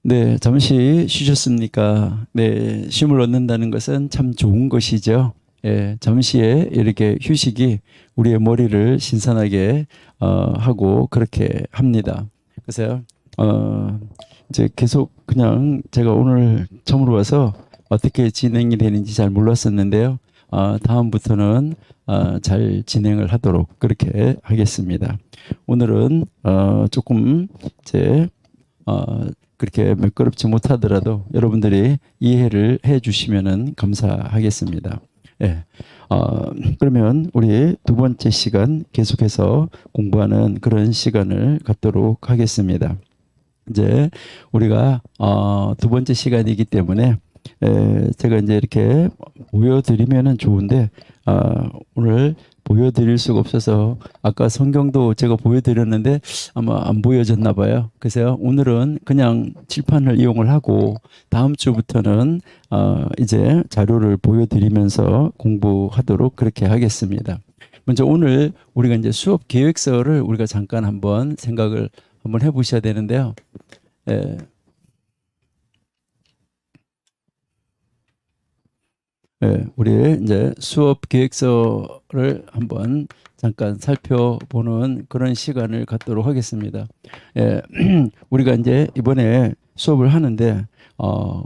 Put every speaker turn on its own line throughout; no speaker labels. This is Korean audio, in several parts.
네, 잠시 쉬셨습니까? 네, 쉼을 얻는다는 것은 참 좋은 것이죠. 예, 잠시의 이렇게 휴식이 우리의 머리를 신선하게 하고 그렇게 합니다. 그래서 어, 이제 계속 그냥 제가 오늘 처음으로 와서 어떻게 진행이 되는지 잘 몰랐었는데요. 다음부터는 잘 진행을 하도록 그렇게 하겠습니다. 오늘은 조금 제 어, 그렇게 매끄럽지 못하더라도 여러분들이 이해를 해 주시면은 감사하겠습니다. 예. 그러면 우리 두 번째 시간 계속해서 공부하는 그런 시간을 갖도록 하겠습니다. 이제 우리가 두 번째 시간이기 때문에 제가 이제 이렇게 보여드리면은 좋은데 오늘 보여드릴 수가 없어서 아까 성경도 제가 보여드렸는데 아마 안 보여졌나 봐요. 그래서 오늘은 그냥 칠판을 이용을 하고 다음 주부터는 이제 자료를 보여드리면서 공부하도록 그렇게 하겠습니다. 먼저 오늘 우리가 이제 수업 계획서를 우리가 잠깐 한번 생각을 한번 해보셔야 되는데요. 예, 우리 이제 수업 계획서를 한번 잠깐 살펴보는 그런 시간을 갖도록 하겠습니다. 예, 우리가 이제 이번에 수업을 하는데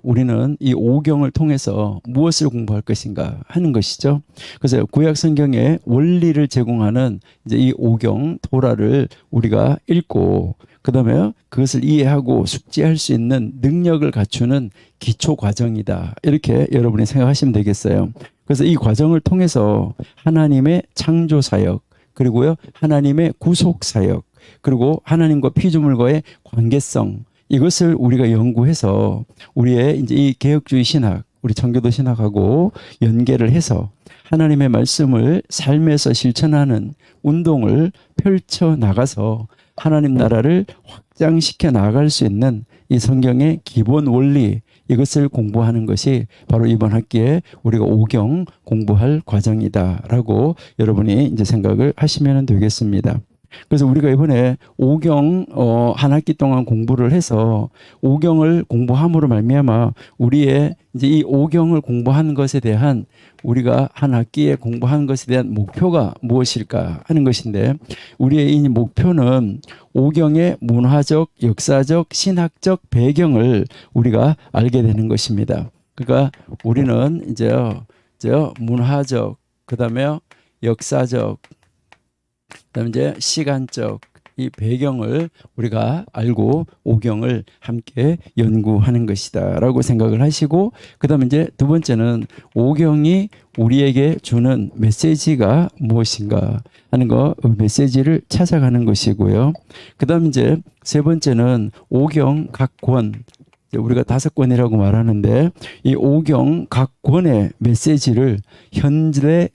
우리는 이 오경을 통해서 무엇을 공부할 것인가 하는 것이죠. 그래서 구약 성경의 원리를 제공하는 이제 이 오경 토라를 우리가 읽고 그다음에 그것을 이해하고 숙지할 수 있는 능력을 갖추는 기초 과정이다. 이렇게 여러분이 생각하시면 되겠어요. 그래서 이 과정을 통해서 하나님의 창조 사역, 그리고요, 하나님의 구속 사역, 그리고 하나님과 피조물과의 관계성, 이것을 우리가 연구해서 우리의 이제 이 개혁주의 신학, 우리 청교도 신학하고 연계를 해서 하나님의 말씀을 삶에서 실천하는 운동을 펼쳐 나가서 하나님 나라를 확장시켜 나갈 수 있는 이 성경의 기본 원리, 이것을 공부하는 것이 바로 이번 학기에 우리가 오경 공부할 과정이다라고 여러분이 이제 생각을 하시면 되겠습니다. 그래서 우리가 이번에 오경 한 학기 동안 공부를 해서 오경을 공부함으로 말미암아 우리의 이제 이 오경을 공부한 것에 대한 우리가 한 학기에 공부한 것에 대한 목표가 무엇일까 하는 것인데 우리의 이 목표는 오경의 문화적, 역사적, 신학적 배경을 우리가 알게 되는 것입니다. 그러니까 우리는 이제 문화적, 그다음에 역사적, 그다음에 이제 시간적 이 배경을 우리가 알고 오경을 함께 연구하는 것이다라고 생각을 하시고 그다음에 이제 두 번째는 오경이 우리에게 주는 메시지가 무엇인가 하는 거 메시지를 찾아가는 것이고요. 그다음에 이제 세 번째는 오경 각 권 우리가 5권이라고 말하는데 이 오경 각 권의 메시지를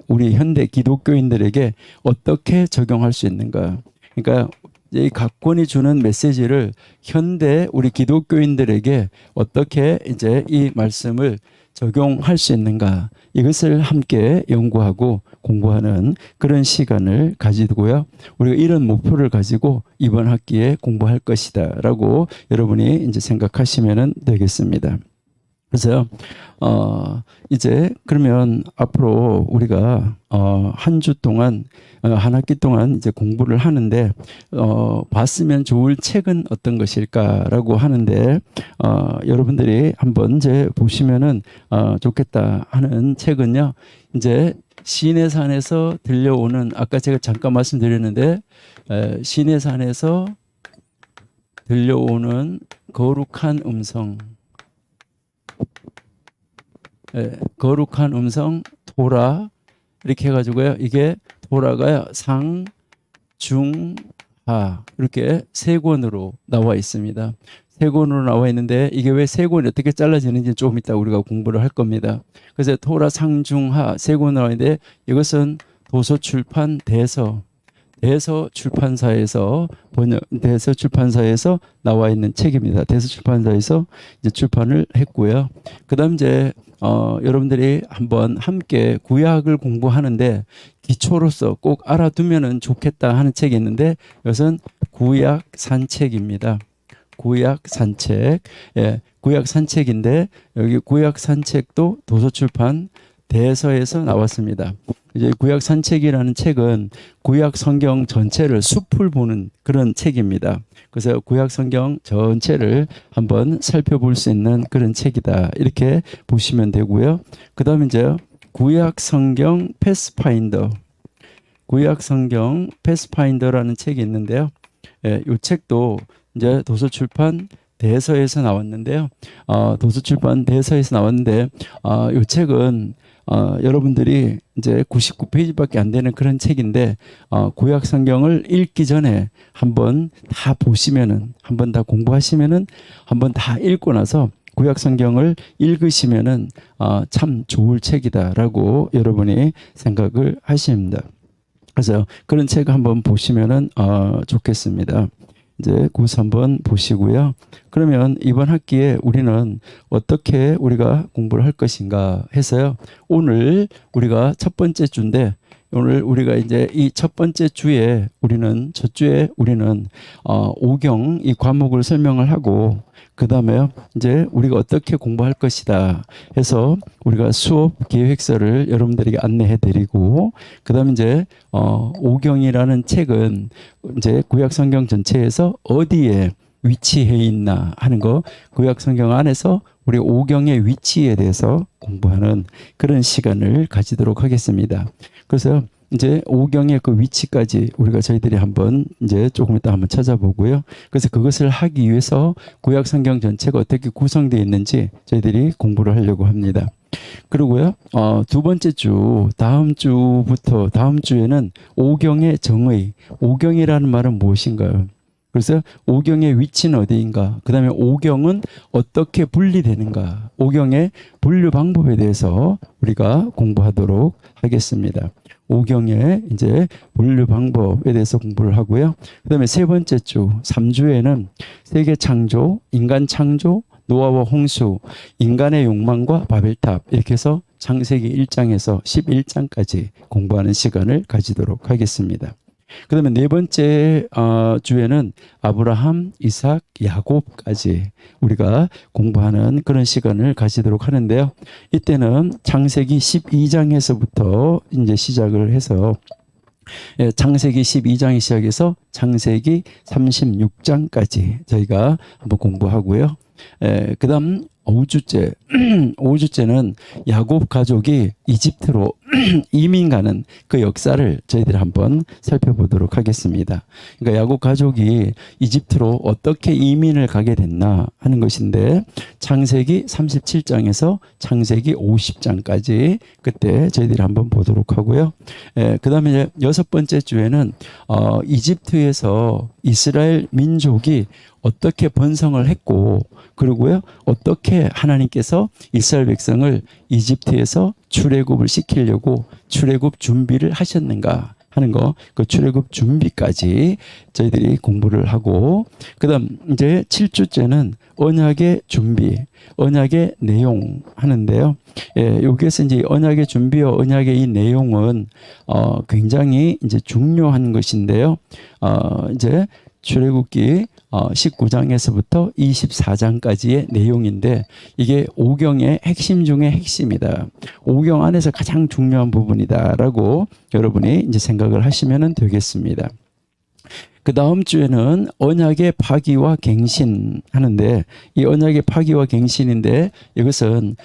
우리 현대 기독교인들에게 어떻게 적용할 수 있는가. 그러니까 이 각 권이 주는 메시지를 현대 우리 기독교인들에게 어떻게 이제 이 말씀을 적용할 수 있는가. 이것을 함께 연구하고 공부하는 그런 시간을 가지고요. 우리가 이런 목표를 가지고 이번 학기에 공부할 것이다라고 여러분이 이제 생각하시면 되겠습니다. 그래서 이제 그러면 앞으로 우리가 한 주 동안 한 학기 동안 이제 공부를 하는데 봤으면 좋을 책은 어떤 것일까라고 하는데 여러분들이 한번 이제 보시면은 좋겠다 하는 책은요. 이제 시내산에서 들려오는 아까 제가 잠깐 말씀드렸는데 시내산에서 들려오는 거룩한 음성. 거룩한 음성 토라 이렇게 해가지고요. 이게 토라가요 상, 중, 하 이렇게 세 권으로 나와 있습니다. 세 권으로 나와 있는데 이게 왜 세 권이 어떻게 잘라지는지 조금 이따 우리가 공부를 할 겁니다. 그래서 토라, 상, 중, 하 세 권 나와 있는데 이것은 도서출판 대서출판사에서 대서출판사에서 나와 있는 책입니다. 대서출판사에서 이제 출판을 했고요. 그다음 이제 여러분들이 한번 함께 구약을 공부하는데 기초로서 꼭 알아두면은 좋겠다 하는 책이 있는데 이것은 구약 산책입니다. 구약 산책. 예, 구약 산책인데 여기 구약 산책도 도서출판 대서에서 나왔습니다. 이제 구약 산책이라는 책은 구약 성경 전체를 숲을 보는 그런 책입니다. 그래서 구약 성경 전체를 한번 살펴볼 수 있는 그런 책이다. 이렇게 보시면 되고요. 그다음에 이제 구약 성경 패스파인더. 구약 성경 패스파인더라는 책이 있는데요. 예, 이 책도 이제 도서출판 대서에서 나왔는데요. 도서출판 대서에서 나왔는데 이 책은 여러분들이 이제 99페이지밖에 안 되는 그런 책인데 구약 성경을 읽기 전에 한번 다 보시면은 한번 다 공부하시면은 한번 다 읽고 나서 구약 성경을 읽으시면은 참 좋을 책이다라고 여러분이 생각을 하십니다. 그래서 그런 책 한번 보시면은 좋겠습니다. 이제 그것을 한번 보시고요. 그러면 이번 학기에 우리는 어떻게 우리가 공부를 할 것인가 해서요. 오늘 우리가 첫 번째 주인데 오늘 우리가 이제 이 첫 번째 주에 우리는 첫 주에 우리는 오경 이 과목을 설명을 하고 그 다음에 이제 우리가 어떻게 공부할 것이다 해서 우리가 수업 계획서를 여러분들에게 안내해 드리고 그 다음에 이제 오경이라는 책은 이제 구약 성경 전체에서 어디에 위치해 있나 하는 거 구약 성경 안에서 우리 오경의 위치에 대해서 공부하는 그런 시간을 가지도록 하겠습니다. 그래서 이제 오경의 그 위치까지 우리가 저희들이 한번 이제 조금 이따 한번 찾아보고요. 그래서 그것을 하기 위해서 구약 성경 전체가 어떻게 구성되어 있는지 저희들이 공부를 하려고 합니다. 그리고요, 두 번째 주, 다음 주에는 오경의 정의, 오경이라는 말은 무엇인가요? 그래서 오경의 위치는 어디인가? 그 다음에 오경은 어떻게 분리되는가? 오경의 분류 방법에 대해서 우리가 공부하도록 하겠습니다. 오경의 이제 분류 방법에 대해서 공부를 하고요. 그 다음에 세 번째 주, 3주에는 세계 창조, 인간 창조, 노아와 홍수, 인간의 욕망과 바벨탑 이렇게 해서 창세기 1장에서 11장까지 공부하는 시간을 가지도록 하겠습니다. 그 다음에 네 번째 주에는 아브라함, 이삭, 야곱까지 우리가 공부하는 그런 시간을 가지도록 하는데요. 이때는 창세기 12장에서부터 이제 시작을 해서 창세기 12장에 시작해서 창세기 36장까지 저희가 한번 공부하고요. 그 다음 5주째, 5주째는 야곱 가족이 이집트로 이민 가는 그 역사를 저희들이 한번 살펴보도록 하겠습니다. 그러니까 야곱 가족이 이집트로 어떻게 이민을 가게 됐나 하는 것인데 창세기 37장에서 창세기 50장까지 그때 저희들이 한번 보도록 하고요. 그 다음에 여섯 번째 주에는 이집트에서 이스라엘 민족이 어떻게 번성을 했고 그리고요 어떻게 하나님께서 이스라엘 백성을 이집트에서 출애굽을 시키려고 출애굽 준비를 하셨는가 하는 거 그 출애굽 준비까지 저희들이 공부를 하고 그다음 이제 7주째는 언약의 준비, 언약의 내용 하는데요. 여기에서 이제 언약의 준비와 언약의 이 내용은 굉장히 이제 중요한 것인데요. 이제 출애굽기 19장에서부터 24장까지의 내용인데 이게 오경의 핵심 중의 핵심이다. 오경 안에서 가장 중요한 부분이다라고 여러분이 이제 생각을 하시면 되겠습니다. 그 다음 주에는 언약의 파기와 갱신 하는데 이 언약의 파기와 갱신인데 이것은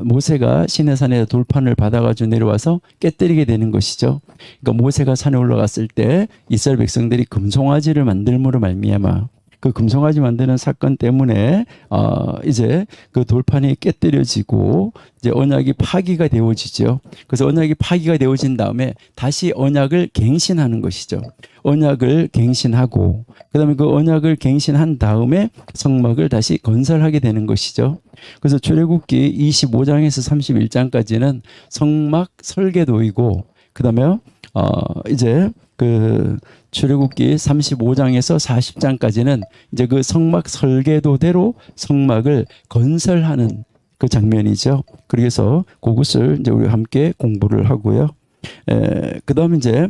모세가 시내산에 돌판을 받아가지고 내려와서 깨뜨리게 되는 것이죠. 그러니까 모세가 산에 올라갔을 때 이스라엘 백성들이 금송아지를 만들므로 말미암아 그 금송아지 만드는 사건 때문에 이제 그 돌판이 깨뜨려지고 이제 언약이 파기가 되어지죠. 그래서 언약이 파기가 되어진 다음에 다시 언약을 갱신하는 것이죠. 언약을 갱신하고 그다음에 그 언약을 갱신한 다음에 성막을 다시 건설하게 되는 것이죠. 그래서 출애굽기 25장에서 31장까지는 성막 설계도이고 그다음에 이제 그 출애굽기 35장에서 40장까지는 이제 그 성막 설계도대로 성막을 건설하는 그 장면이죠. 그래서 그것을 이제 우리 함께 공부를 하고요. 그다음 이제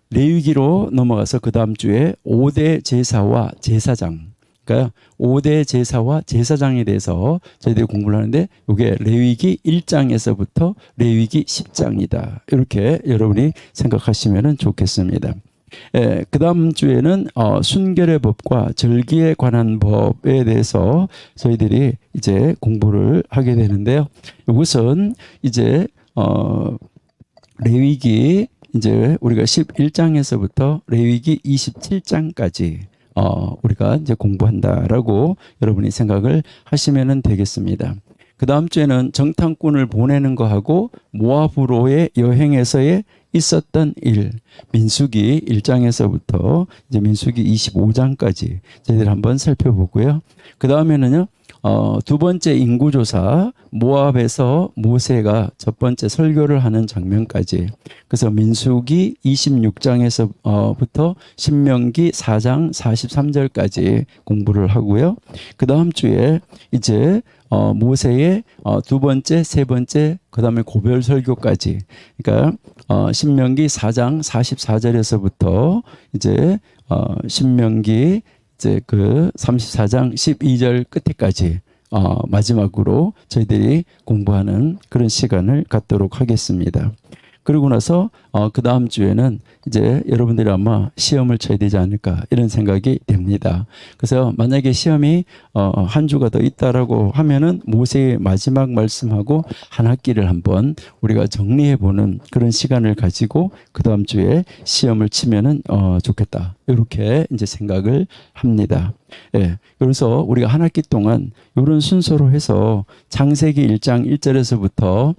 레위기로 넘어가서 그 다음 주에 5대 제사와 제사장 그러니까 5대 제사와 제사장에 대해서 저희들이 공부를 하는데 이게 레위기 1장에서부터 레위기 10장이다. 이렇게 여러분이 생각하시면 좋겠습니다. 그 다음 주에는 순결의 법과 절기에 관한 법에 대해서 저희들이 이제 공부를 하게 되는데요. 이것은 이제 레위기 이제 우리가 11장에서부터 레위기 27장까지 우리가 이제 공부한다라고 여러분이 생각을 하시면 되겠습니다. 그 다음 주에는 정탐꾼을 보내는 거하고 모압으로의 여행에서의 있었던 일, 민수기 1장에서부터 이제 민수기 25장까지 저희들 한번 살펴보고요. 그 다음에는요, 두 번째 인구조사, 모압에서 모세가 첫 번째 설교를 하는 장면까지. 그래서 민수기 26장에서부터 신명기 4장 43절까지 공부를 하고요. 그 다음 주에 이제 모세의 두 번째, 세 번째, 그 다음에 고별 설교까지. 그러니까 신명기 4장 44절에서부터 이제 신명기 이제 그 34장 12절 끝에까지 마지막으로 저희들이 공부하는 그런 시간을 갖도록 하겠습니다. 그러고 나서 그 다음 주에는 이제 여러분들이 아마 시험을 쳐야 되지 않을까 이런 생각이 됩니다. 그래서 만약에 시험이 한 주가 더 있다라고 하면은 모세의 마지막 말씀하고 한 학기를 한번 우리가 정리해 보는 그런 시간을 가지고 그 다음 주에 시험을 치면은 좋겠다. 이렇게 이제 생각을 합니다. 예. 그래서 우리가 한 학기 동안 이런 순서로 해서 창세기 1장 1절에서부터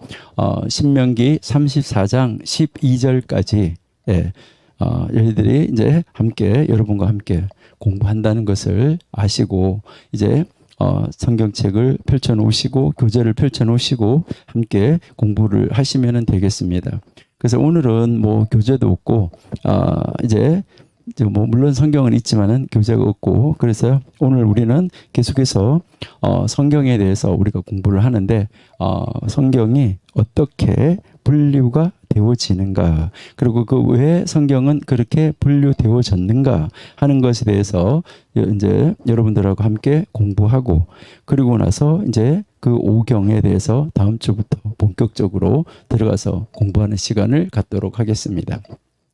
신명기 34장 12절까지 예. 저희들이 이제 함께 여러분과 함께 공부한다는 것을 아시고 이제 성경책을 펼쳐 놓으시고 교재를 펼쳐 놓으시고 함께 공부를 하시면 되겠습니다. 그래서 오늘은 뭐 교재도 없고 이제 뭐 물론 성경은 있지만은 교재가 없고 그래서 오늘 우리는 계속해서 성경에 대해서 우리가 공부를 하는데 성경이 어떻게 분류가 되어지는가 그리고 그 왜 성경은 그렇게 분류되어졌는가 하는 것에 대해서 이제 여러분들하고 함께 공부하고 그리고 나서 이제 그 오경에 대해서 다음 주부터 본격적으로 들어가서 공부하는 시간을 갖도록 하겠습니다.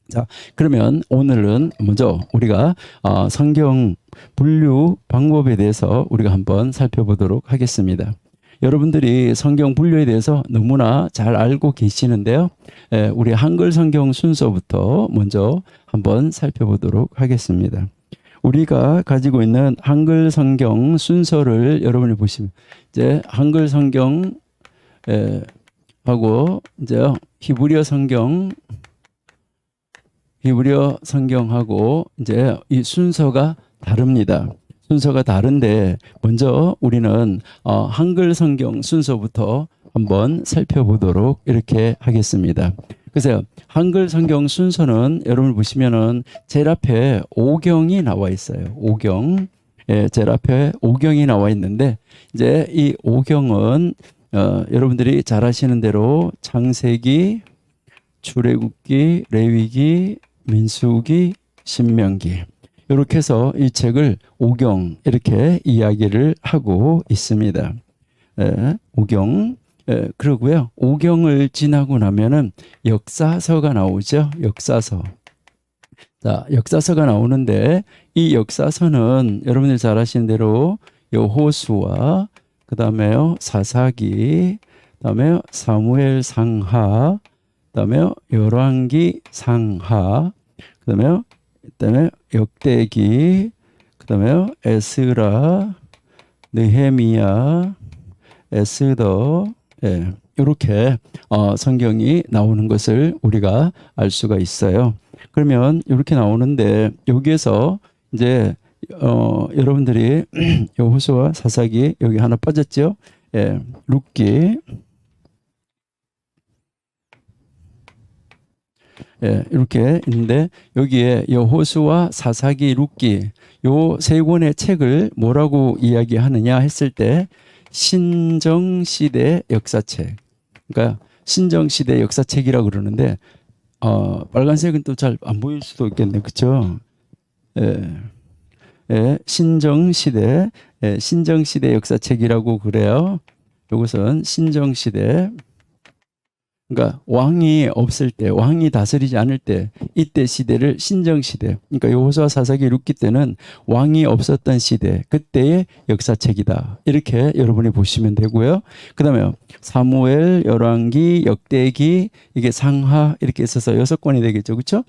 자, 그러면 오늘은 먼저 우리가 성경 분류 방법에 대해서 우리가 한번 살펴보도록 하겠습니다. 여러분들이 성경 분류에 대해서 너무나 잘 알고 계시는데요. 우리 한글 성경 순서부터 먼저 한번 살펴보도록 하겠습니다. 우리가 가지고 있는 한글 성경 순서를 여러분이 보시면 이제 한글 성경 하고 이제 히브리어 성경하고 이제 이 순서가 다릅니다. 순서가 다른데 먼저 우리는 한글 성경 순서부터 한번 살펴보도록 이렇게 하겠습니다. 그래서 한글 성경 순서는 여러분 보시면은 제일 앞에 오경이 나와 있어요. 오경. 예, 제일 앞에 오경이 나와 있는데 이제 이 오경은 여러분들이 잘 아시는 대로 창세기, 출애굽기, 레위기, 민수기, 신명기 이렇게 해서 이 책을 오경 이렇게 이야기를 하고 있습니다. 오경 그러고요. 오경을 지나고 나면은 역사서가 나오죠. 역사서. 자, 역사서가 나오는데 이 역사서는 여러분들 잘 아시는 대로 여호수아, 그다음에요 사사기, 그다음에 사무엘 상하, 그다음에 열왕기 상하, 그다음에 역대기, 그다음에 에스라, 느헤미야, 에스더, 예, 이렇게 성경이 나오는 것을 우리가 알 수가 있어요. 그러면 이렇게 나오는데 여기에서 이제 여러분들이 여호수아, 사사기 여기 하나 빠졌죠? 예, 룻기. 예, 이렇게 있는데 여기에 여호수아, 사사기, 룻기 요 세 권의 책을 뭐라고 이야기하느냐 했을 때 신정시대 역사책. 그러니까 신정시대 역사책이라고 그러는데 빨간색은 또 잘 안 보일 수도 있겠네. 그렇죠? 예. 신정시대, 신정시대 역사책이라고 그래요. 이것은 신정시대. 그러니까 왕이 없을 때, 왕이 다스리지 않을 때, 이때 시대를 신정시대. 그러니까 여호수아 사사기 룻기 때는 왕이 없었던 시대, 그때의 역사책이다. 이렇게 여러분이 보시면 되고요. 그 다음에 사무엘, 열왕기, 역대기, 이게 상하 이렇게 있어서 6권이 되겠죠. 그렇죠?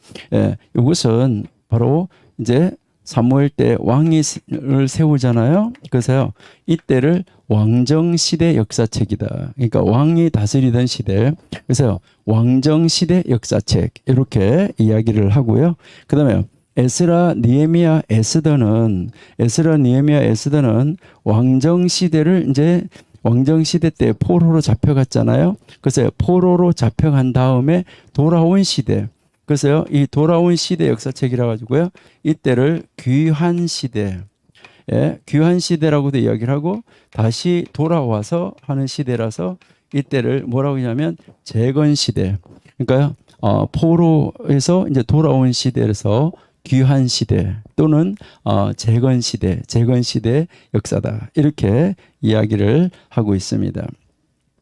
이것은 바로 이제 사무엘 때 왕을 세우잖아요. 그래서 이때를 왕정시대 역사책이다. 그러니까 왕이 다스리던 시대. 그래서 왕정시대 역사책 이렇게 이야기를 하고요. 그 다음에 에스라, 니에미야, 에스더는 왕정시대를 이제 왕정시대 때 포로로 잡혀갔잖아요. 그래서 포로로 잡혀간 다음에 돌아온 시대. 그래서요, 이 돌아온 시대 역사책이라 가지고요, 이때를 귀한 시대, 귀한 시대라고도 이야기를 하고 다시 돌아와서 하는 시대라서 이때를 뭐라고 하냐면 재건 시대. 그러니까 포로에서 이제 돌아온 시대에서 귀한 시대 또는 재건 시대 역사다. 이렇게 이야기를 하고 있습니다.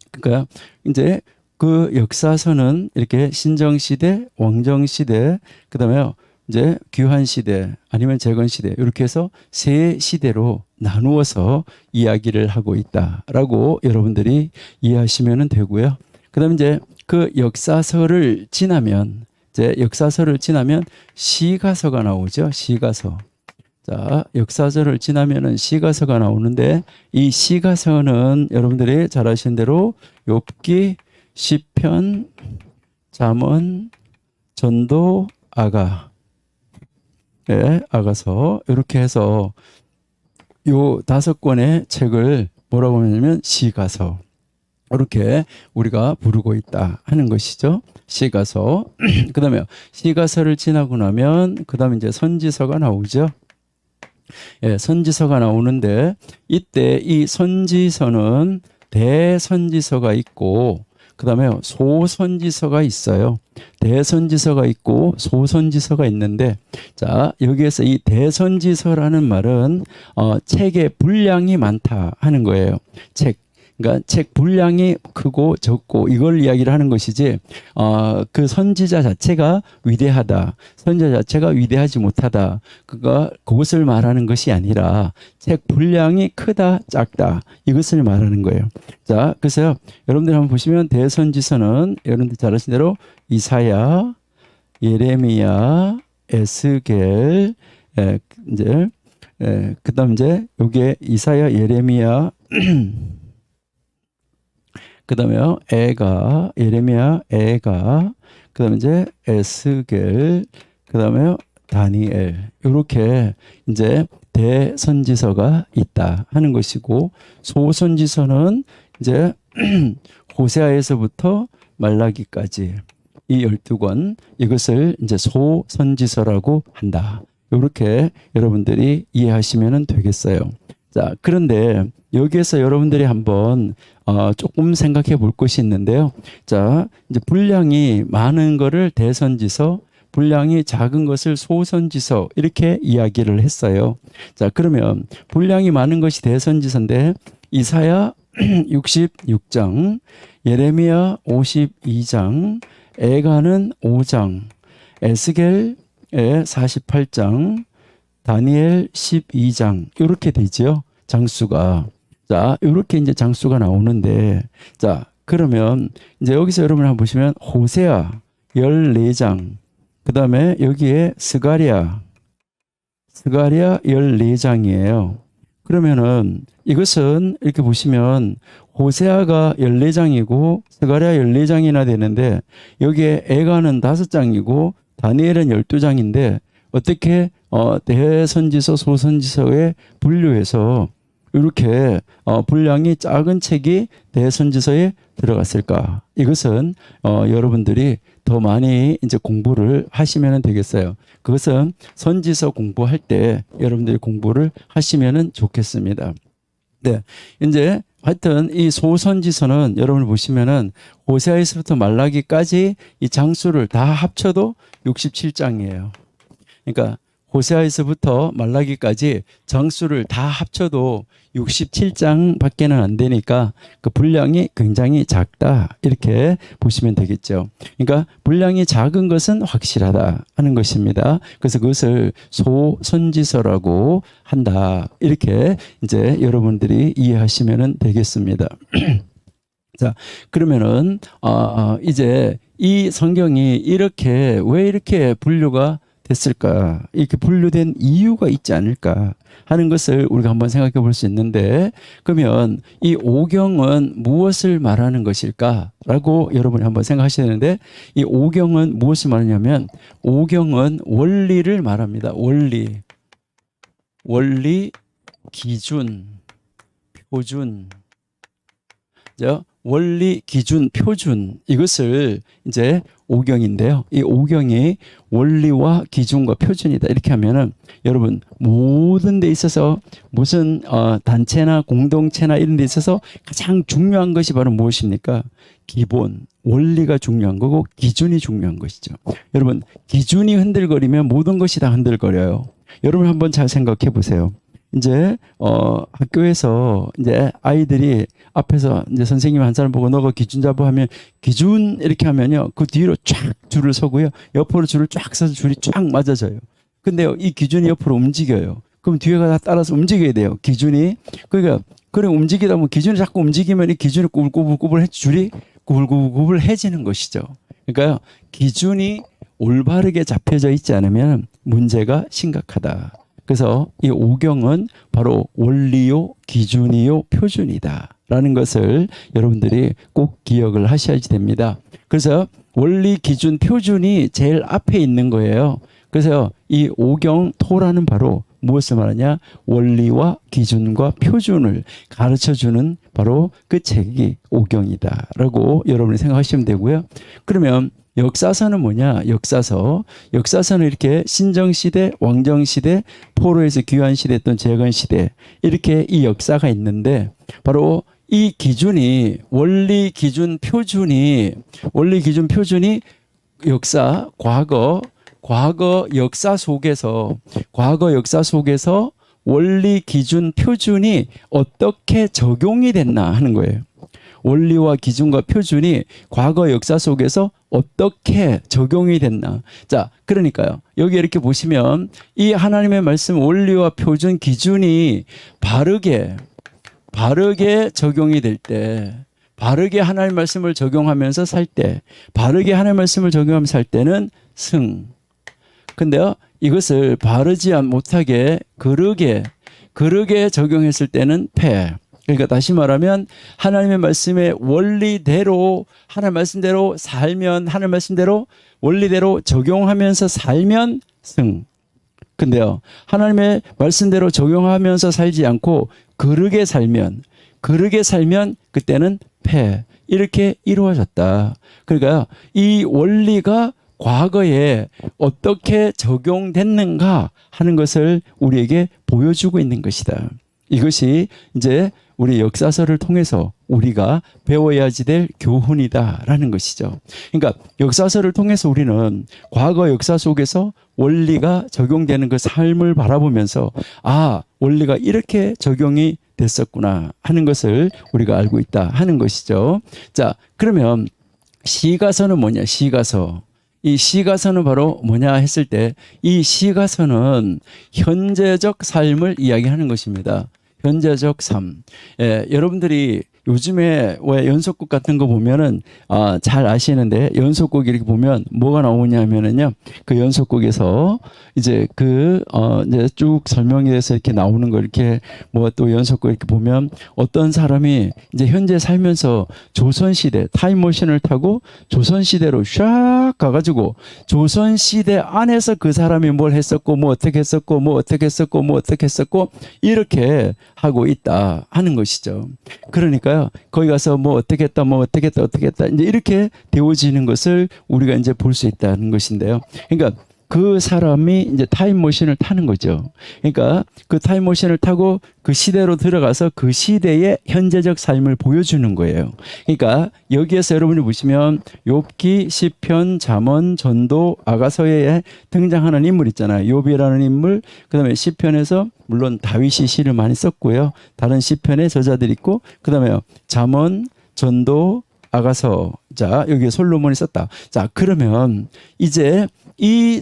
그러니까 이제 그 역사서는 이렇게 신정시대, 왕정시대, 그 다음에 이제 귀환시대 아니면 재건시대 이렇게 해서 세 시대로 나누어서 이야기를 하고 있다라고 여러분들이 이해하시면 되고요. 그 다음에 이제 그 역사서를 지나면 시가서가 나오죠. 시가서. 자, 역사서를 지나면은 시가서가 나오는데 이 시가서는 여러분들이 잘 아시는 대로 욥기, 시편, 잠언, 전도, 아가, 아가서 이렇게 해서 요 5권의 책을 뭐라고 하냐면 시가서 이렇게 우리가 부르고 있다 하는 것이죠. 시가서. 그 다음에 시가서를 지나고 나면 그 다음에 이제 선지서가 나오죠. 선지서가 나오는데 이때 이 선지서는 대선지서가 있고 그 다음에 소선지서가 있어요. 대선지서가 있고 소선지서가 있는데 자 여기에서 이 대선지서라는 말은 책의 분량이 많다 하는 거예요. 그러니까 책 분량이 크고 적고 이걸 이야기를 하는 것이지 그 선지자 자체가 위대하다. 선지자 자체가 위대하지 못하다. 그것을 말하는 것이 아니라 책 분량이 크다 작다 이것을 말하는 거예요. 자 그래서 여러분들 한번 보시면 대선지서는 여러분들 잘 아시는 대로 이사야, 예레미야, 에스겔 이제 그다음 이제 여기에 이사야, 예레미야 그 다음에 예레미야, 그 다음에 이제 에스겔, 그 다음에 다니엘. 이렇게 이제 대선지서가 있다 하는 것이고, 소선지서는 이제 호세아에서부터 말라기까지 이 12권, 이것을 이제 소선지서라고 한다. 이렇게 여러분들이 이해하시면 되겠어요. 자, 그런데 여기에서 여러분들이 한번 조금 생각해 볼 것이 있는데요. 자, 이제 분량이 많은 거를 대선지서, 분량이 작은 것을 소선지서 이렇게 이야기를 했어요. 자, 그러면 분량이 많은 것이 대선지서인데 이사야 66장, 예레미야 52장, 에가는 5장, 에스겔 48장, 다니엘 12장 이렇게 되죠. 장수가. 자, 이렇게 이제 장수가 나오는데 자, 그러면 이제 여기서 여러분 한번 보시면 호세아 14장. 그다음에 여기에 스가랴 14장이에요. 그러면은 이것은 이렇게 보시면 호세아가 14장이고 스가랴 14장이나 되는데 여기에 에가는 5장이고 다니엘은 12장인데 어떻게 대선지서 소선지서에 분류해서 이렇게 분량이 작은 책이 대선지서에 들어갔을까? 이것은 여러분들이 더 많이 이제 공부를 하시면 되겠어요. 그것은 선지서 공부할 때 여러분들이 공부를 하시면 좋겠습니다. 네, 이제 하여튼 이 소선지서는 여러분 보시면은 호세아에서부터 말라기까지 이 장수를 다 합쳐도 67장이에요. 그러니까 호세아에서부터 말라기까지 장수를 다 합쳐도 67장밖에는 안 되니까 그 분량이 굉장히 작다 이렇게 보시면 되겠죠. 그러니까 분량이 작은 것은 확실하다 하는 것입니다. 그래서 그것을 소선지서라고 한다 이렇게 이제 여러분들이 이해하시면 되겠습니다. 자, 그러면은 이제 이 성경이 이렇게 왜 이렇게 분류가 됐을까? 이렇게 분류된 이유가 있지 않을까 하는 것을 우리가 한번 생각해 볼 수 있는데, 그러면 이 오경은 무엇을 말하는 것일까라고 여러분이 한번 생각하셔야 되는데, 이 오경은 무엇을 말하냐면 오경은 원리를 말합니다. 원리, 기준, 표준. 원리, 기준, 표준 이것을 이제 오경인데요. 이 오경이 원리와 기준과 표준이다 이렇게 하면은 여러분 모든 데 있어서 무슨 단체나 공동체나 이런 데 있어서 가장 중요한 것이 바로 무엇입니까? 기본 원리가 중요한 거고 기준이 중요한 것이죠. 여러분 기준이 흔들거리면 모든 것이 다 흔들거려요. 여러분 한번 잘 생각해 보세요. 이제 학교에서 이제 아이들이 앞에서 이제 선생님 한 사람 보고 너가 기준 잡아 하면 기준 이렇게 하면요 그 뒤로 쫙 줄을 서고요 옆으로 줄을 쫙 서서 줄이 쫙 맞아져요. 근데요 이 기준이 옆으로 움직여요. 그럼 뒤에가 다 따라서 움직여야 돼요. 기준이 그러니까 그래 움직이다 보면 기준이 자꾸 움직이면 이 기준이 꾸불꾸불꾸불 줄이 꾸불꾸불꾸불해지는 것이죠. 그러니까요 기준이 올바르게 잡혀져 있지 않으면 문제가 심각하다. 그래서 이 오경은 바로 원리요, 기준이요, 표준이다 라는 것을 여러분들이 꼭 기억을 하셔야지 됩니다. 그래서 원리, 기준, 표준이 제일 앞에 있는 거예요. 그래서 이 오경토라는 바로 무엇을 말하냐? 원리와 기준과 표준을 가르쳐주는 바로 그 책이 오경이다 라고 여러분이 생각하시면 되고요. 그러면 역사서는 뭐냐? 역사서는 이렇게 신정시대, 왕정시대, 포로에서 귀환시대 또는 재건시대 이렇게 이 역사가 있는데 바로 이 기준이 원리, 기준, 표준이 역사, 과거 역사 속에서 원리, 기준, 표준이 어떻게 적용이 됐나 하는 거예요. 원리와 기준과 표준이 과거 역사 속에서 어떻게 적용이 됐나. 자, 그러니까요. 여기 이렇게 보시면 이 하나님의 말씀 원리와 표준, 기준이 바르게 적용이 될 때, 바르게 하나님의 말씀을 적용하면서 살 때, 바르게 하나님의 말씀을 적용하면서 살 때는 승. 근데요, 이것을 바르지 못하게 그르게 적용했을 때는 패. 그러니까 다시 말하면 하나님의 말씀의 원리대로 하나님의 말씀대로 살면 하나님의 말씀대로 원리대로 적용하면서 살면 승. 근데요. 하나님의 말씀대로 적용하면서 살지 않고 그르게 살면 그때는 패. 이렇게 이루어졌다. 그러니까 이 원리가 과거에 어떻게 적용됐는가 하는 것을 우리에게 보여주고 있는 것이다. 이것이 이제 우리 역사서를 통해서 우리가 배워야지 될 교훈이다라는 것이죠. 그러니까 역사서를 통해서 우리는 과거 역사 속에서 원리가 적용되는 그 삶을 바라보면서 원리가 이렇게 적용이 됐었구나 하는 것을 우리가 알고 있다 하는 것이죠. 자, 그러면 시가서는 뭐냐? 이 시가서는 바로 뭐냐 했을 때 이 시가서는 현재적 삶을 이야기하는 것입니다. 현재적 삶. 여러분들이 요즘에 왜 연속극 같은 거 보면은 잘 아시는데 연속극 이렇게 보면 뭐가 나오냐면은요. 그 연속극에서 이제 이제 쭉 설명이 돼서 이렇게 나오는 거 이렇게 뭐 또 연속극 이렇게 보면 어떤 사람이 이제 현재 살면서 조선시대 타임머신을 타고 조선시대로 샥 가가지고 조선시대 안에서 그 사람이 뭘 했었고 뭐 어떻게 했었고 뭐 어떻게 했었고 뭐 어떻게 했었고 이렇게 하고 있다 하는 것이죠. 그러니까요. 거기 가서 뭐 어떻게 했다 이제 이렇게 되어지는 것을 우리가 이제 볼 수 있다는 것인데요. 그러니까 그 사람이 이제 타임머신을 타는 거죠. 그러니까 그 타임머신을 타고 그 시대로 들어가서 그 시대의 현재적 삶을 보여주는 거예요. 그러니까 여기에서 여러분이 보시면 욥기, 시편, 잠언, 전도, 아가서에 등장하는 인물 있잖아요. 욥이라는 인물, 그다음에 시편에서 물론 다윗이 시를 많이 썼고요. 다른 시편의 저자들이 있고, 그다음에 잠언, 전도, 아가서. 자, 여기에 솔로몬이 썼다. 자, 그러면 이제 이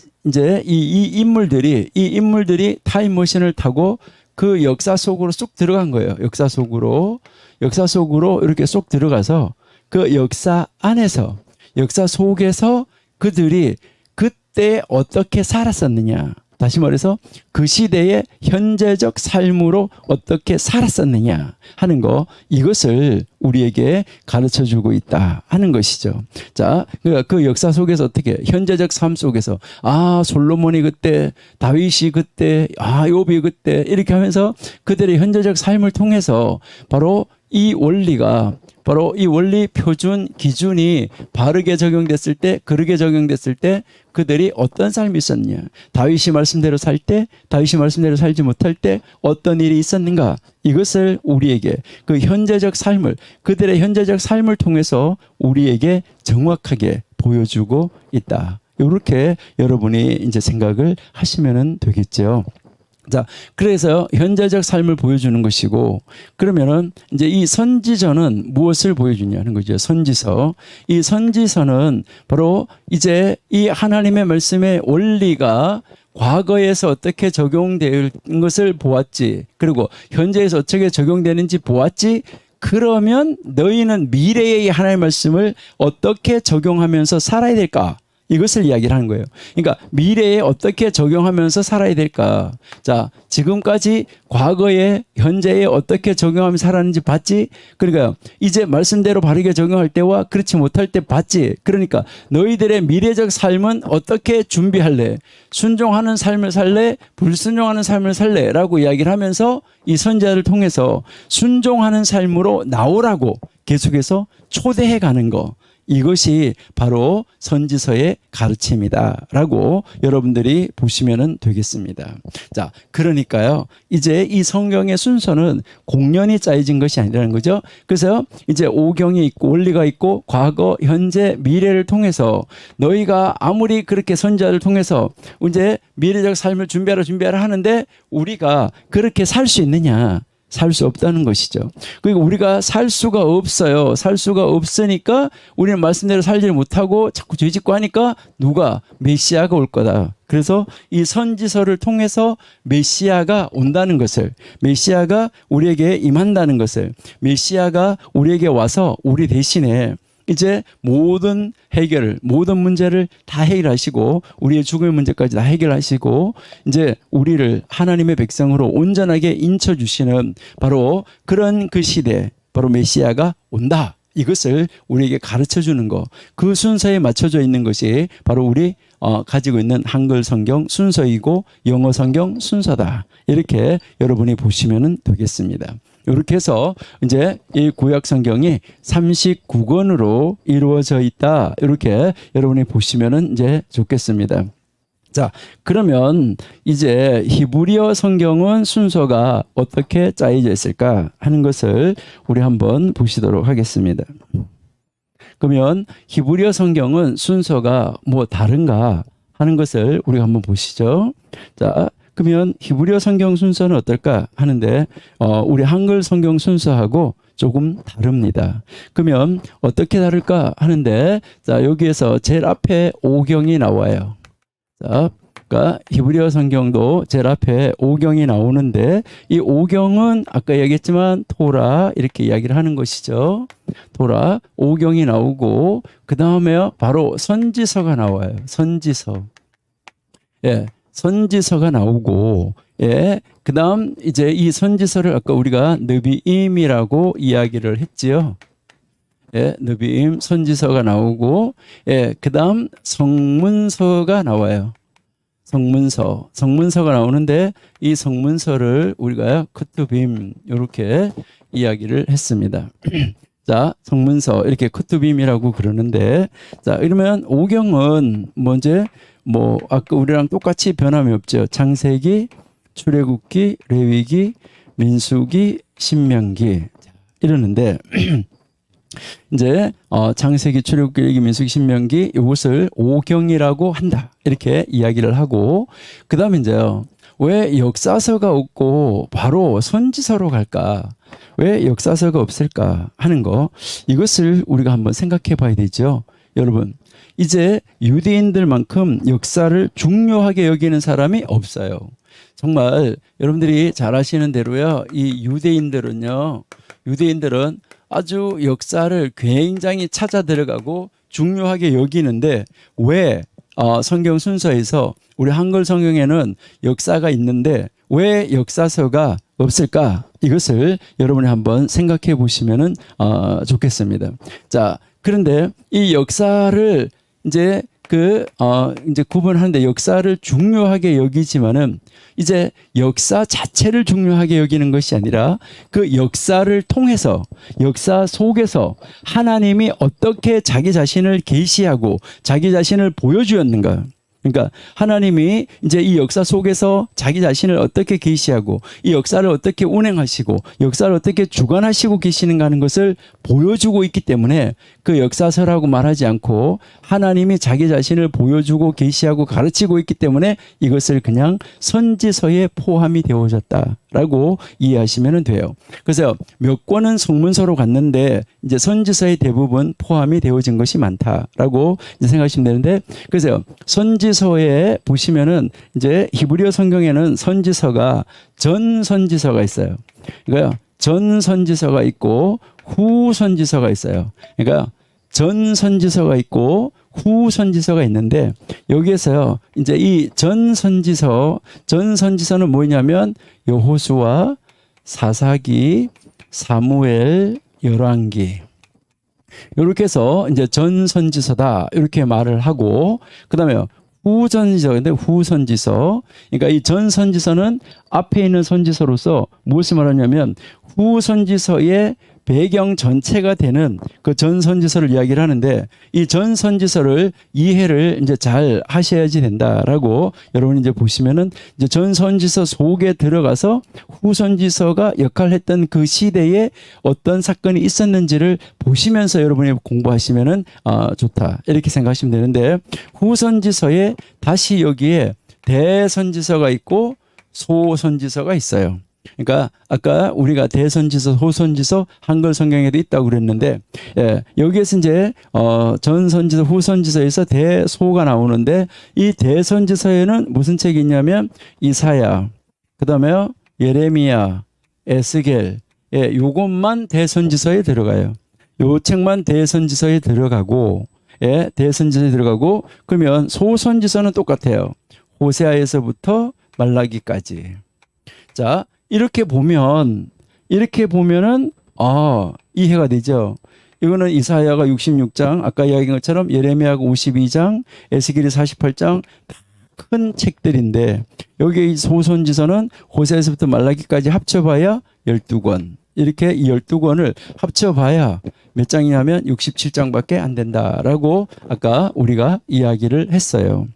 인물들이 타임머신을 타고 그 역사 속으로 쑥 들어간 거예요. 역사 속으로 이렇게 쏙 들어가서 그 역사 안에서, 역사 속에서 그들이 그때 어떻게 살았었느냐. 다시 말해서 그 시대의 현재적 삶으로 어떻게 살았었느냐 하는 거, 이것을 우리에게 가르쳐 주고 있다 하는 것이죠. 자, 그러니까 그 역사 속에서 어떻게, 현재적 삶 속에서, 솔로몬이 그때, 다윗이 그때, 욥이 그때, 이렇게 하면서 그들의 현재적 삶을 통해서 바로 이 원리 표준 기준이 바르게 적용됐을 때, 그르게 적용됐을 때 그들이 어떤 삶이 있었냐, 다윗이 말씀대로 살 때, 다윗이 말씀대로 살지 못할 때 어떤 일이 있었는가, 이것을 우리에게 그 현재적 삶을, 그들의 현재적 삶을 통해서 우리에게 정확하게 보여주고 있다. 이렇게 여러분이 이제 생각을 하시면 되겠죠. 자, 그래서 현재적 삶을 보여주는 것이고, 그러면은 이제 이 선지서는 무엇을 보여주냐는 거죠. 선지서. 이 선지서는 바로 이제 이 하나님의 말씀의 원리가 과거에서 어떻게 적용될 것을 보았지, 그리고 현재에서 어떻게 적용되는지 보았지, 그러면 너희는 미래의 하나님의 말씀을 어떻게 적용하면서 살아야 될까? 이것을 이야기를 하는 거예요. 그러니까 미래에 어떻게 적용하면서 살아야 될까? 자, 지금까지 과거에, 현재에 어떻게 적용하면서 살았는지 봤지? 그러니까 이제 말씀대로 바르게 적용할 때와 그렇지 못할 때 봤지? 그러니까 너희들의 미래적 삶은 어떻게 준비할래? 순종하는 삶을 살래? 불순종하는 삶을 살래? 라고 이야기를 하면서 이 선지자를 통해서 순종하는 삶으로 나오라고 계속해서 초대해 가는 거, 이것이 바로 선지서의 가르침이다라고 여러분들이 보시면 되겠습니다. 자, 그러니까요, 이제 이 성경의 순서는 공연히 짜여진 것이 아니라는 거죠. 그래서 이제 오경이 있고 원리가 있고 과거, 현재, 미래를 통해서 너희가 아무리 그렇게 선지자를 통해서 이제 미래적 삶을 준비하라 하는데 우리가 그렇게 살 수 있느냐? 살 수 없다는 것이죠. 그리고 우리가 살 수가 없어요. 살 수가 없으니까 우리는 말씀대로 살지를 못하고 자꾸 죄짓고 하니까 누가? 메시아가 올 거다. 그래서 이 선지서를 통해서 메시아가 온다는 것을, 메시아가 우리에게 임한다는 것을, 메시아가 우리에게 와서 우리 대신에 이제 모든 문제를 다 해결하시고 우리의 죽음의 문제까지 다 해결하시고 이제 우리를 하나님의 백성으로 온전하게 인쳐주시는 바로 그런 그 시대, 바로 메시아가 온다. 이것을 우리에게 가르쳐 주는 거, 그 순서에 맞춰져 있는 것이 바로 우리 가지고 있는 한글 성경 순서이고 영어 성경 순서다. 이렇게 여러분이 보시면 되겠습니다. 이렇게 해서 이제 이 구약 성경이 39권으로 이루어져 있다. 이렇게 여러분이 보시면 이제 좋겠습니다. 자, 그러면 이제 히브리어 성경은 순서가 어떻게 짜여져 있을까 하는 것을 우리 한번 보시도록 하겠습니다. 그러면 히브리어 성경은 순서가 뭐 다른가 하는 것을 우리가 한번 보시죠. 자, 그러면 히브리어 성경 순서는 어떨까 하는데 우리 한글 성경 순서하고 조금 다릅니다. 그러면 어떻게 다를까 하는데, 자, 여기에서 제일 앞에 오경이 나와요. 자, 그러니까 히브리어 성경도 제일 앞에 오경이 나오는데, 이 오경은 아까 얘기했지만 토라 이렇게 이야기를 하는 것이죠. 토라, 오경이 나오고 그 다음에 바로 선지서가 나와요. 선지서. 예. 선지서가 나오고, 예, 그 다음 이제 이 선지서를 아까 우리가 느비임이라고 이야기를 했지요. 예, 느비임 선지서가 나오고, 예, 그 다음 성문서가 나와요. 성문서가 나오는데 이 성문서를 우리가 크투빔 이렇게 이야기를 했습니다. 자, 성문서 이렇게 크투빔이라고 그러는데, 자, 이러면 오경은 먼저 뭐 아까 우리랑 똑같이 변함이 없죠. 창세기, 출애굽기, 레위기, 민수기, 신명기 이러는데 이제 창세기, 출애굽기, 레위기, 민수기, 신명기 이것을 오경이라고 한다 이렇게 이야기를 하고 그다음에 이제요. 왜 역사서가 없고 바로 선지서로 갈까? 왜 역사서가 없을까 하는 거 이것을 우리가 한번 생각해 봐야 되죠. 여러분 이제 유대인들만큼 역사를 중요하게 여기는 사람이 없어요. 정말 여러분들이 잘 아시는 대로요. 이 유대인들은 아주 역사를 굉장히 찾아 들어가고 중요하게 여기는데 왜 성경 순서에서 우리 한글 성경에는 역사가 있는데 왜 역사서가 없을까? 이것을 여러분이 한번 생각해 보시면 좋겠습니다. 자, 그런데 이 역사를 이제 이제 구분하는데 역사를 중요하게 여기지만은 이제 역사 자체를 중요하게 여기는 것이 아니라 그 역사를 통해서 역사 속에서 하나님이 어떻게 자기 자신을 계시하고 자기 자신을 보여주었는가. 그러니까 하나님이 이제 이 역사 속에서 자기 자신을 어떻게 계시하고 이 역사를 어떻게 운행하시고 역사를 어떻게 주관하시고 계시는가 하는 것을 보여주고 있기 때문에 그 역사서라고 말하지 않고 하나님이 자기 자신을 보여주고 계시하고 가르치고 있기 때문에 이것을 그냥 선지서에 포함이 되어졌다라고 이해하시면 돼요. 그래서 몇 권은 성문서로 갔는데 이제 선지서의 대부분 포함이 되어진 것이 많다라고 이제 생각하시면 되는데 그래서 선지서에 보시면은 이제 히브리어 성경에는 선지서가 전 선지서가 있어요. 그러니까 전 선지서가 있고 후 선지서가 있어요. 그러니까 전 선지서가 있고 후 선지서가 있는데 여기에서요. 이제 이 전 선지서는 뭐냐면 여호수아, 사사기, 사무엘, 열왕기 이렇게 해서 이제 전 선지서다 이렇게 말을 하고 그다음에 후전지서인데 후선지서 그러니까 이 전 선지서는 앞에 있는 선지서로서 무엇을 말하냐면 후선지서의 배경 전체가 되는 그 전선지서를 이야기를 하는데 이 전선지서를 이해를 이제 잘 하셔야지 된다라고 여러분이 이제 보시면은 이제 전선지서 속에 들어가서 후선지서가 역할했던 그 시대에 어떤 사건이 있었는지를 보시면서 여러분이 공부하시면은 좋다 이렇게 생각하시면 되는데 후선지서에 다시 여기에 대선지서가 있고 소선지서가 있어요. 그러니까 아까 우리가 대선지서, 소선지서 한글 성경에도 있다고 그랬는데 여기에서 이제 전선지서, 후선지서에서 대소가 나오는데 이 대선지서에는 무슨 책이 있냐면 이사야, 그다음에 예레미야, 에스겔 요것만 대선지서에 들어가요. 요 책만 대선지서에 들어가고 대선지서에 들어가고 그러면 소선지서는 똑같아요. 호세아에서부터 말라기까지. 자, 이렇게 보면은 이해가 되죠. 이거는 이사야가 66장, 아까 이야기한 것처럼 예레미야가 52장, 에스겔이 48장 큰 책들인데 여기 이 소선지서는 호세아에서부터 말라기까지 합쳐봐야 12권. 이렇게 이 12권을 합쳐봐야 몇 장이냐면 67장밖에 안 된다라고 아까 우리가 이야기를 했어요.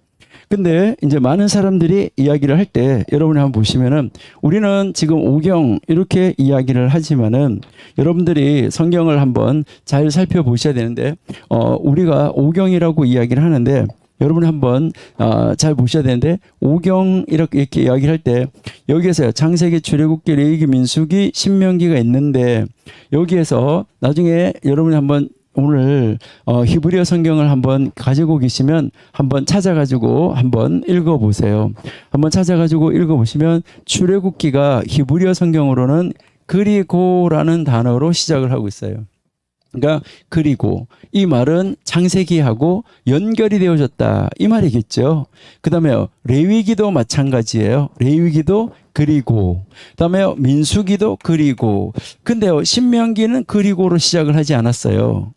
근데 이제 많은 사람들이 이야기를 할 때 여러분이 한번 보시면은 우리는 지금 오경 이렇게 이야기를 하지만은 여러분들이 성경을 한번 잘 살펴보셔야 되는데 우리가 오경이라고 이야기를 하는데 여러분이 한번 잘 보셔야 되는데 오경 이렇게 이야기를 할 때 여기에서 창세기, 출애굽기, 레위기, 민수기, 신명기가 있는데 여기에서 나중에 여러분이 한번 오늘 히브리어 성경을 한번 가지고 계시면 한번 찾아가지고 한번 읽어보세요. 한번 찾아가지고 읽어보시면 출애굽기가 히브리어 성경으로는 그리고라는 단어로 시작을 하고 있어요. 그러니까 그리고 이 말은 창세기하고 연결이 되어졌다 이 말이겠죠. 그 다음에 레위기도 마찬가지예요. 레위기도 그리고 그다음에 민수기도 그리고 근데요 신명기는 그리고로 시작을 하지 않았어요.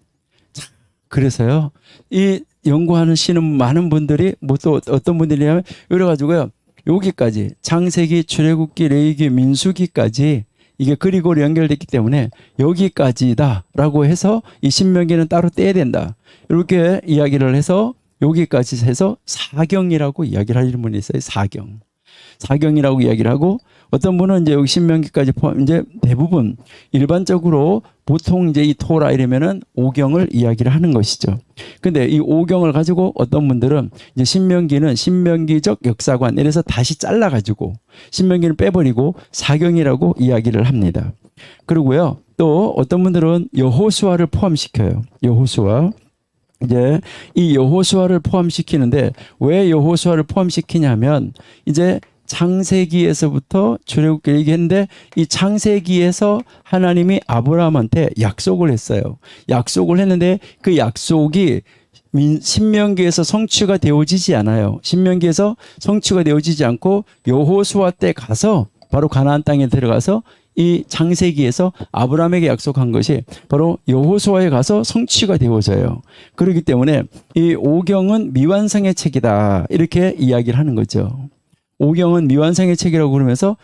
그래서요 이 연구하시는 많은 분들이 뭐 또 어떤 분들이냐면 이래가지고요 여기까지 창세기, 출애굽기, 레위기, 민수기까지 이게 그리고로 연결됐기 때문에 여기까지다라고 해서 이 신명기는 따로 떼야 된다. 이렇게 이야기를 해서 여기까지 해서 사경이라고 이야기를 하시는 분이 있어요. 사경. 사경이라고 이야기를 하고 어떤 분은 이제 여기 신명기까지 포함 이제 대부분 일반적으로 보통 이제 이 토라 이러면은 오경을 이야기를 하는 것이죠. 근데 이 오경을 가지고 어떤 분들은 이제 신명기는 신명기적 역사관 이래서 다시 잘라 가지고 신명기를 빼버리고 사경이라고 이야기를 합니다. 그리고요. 또 어떤 분들은 여호수아를 포함시켜요. 여호수아. 이제 이 여호수아를 포함시키는데 왜 여호수아를 포함시키냐면 이제 창세기에서부터 출애굽기 얘기했는데 이 창세기에서 하나님이 아브라함한테 약속을 했어요. 약속을 했는데 그 약속이 신명기에서 성취가 되어지지 않아요. 신명기에서 성취가 되어지지 않고 여호수아 때 가서 바로 가나안 땅에 들어가서 이 창세기에서 아브라함에게 약속한 것이 바로 여호수아에 가서 성취가 되어져요. 그렇기 때문에 이 오경은 미완성의 책이다. 이렇게 이야기를 하는 거죠. 오경은 미완성의 책이라고 그러면서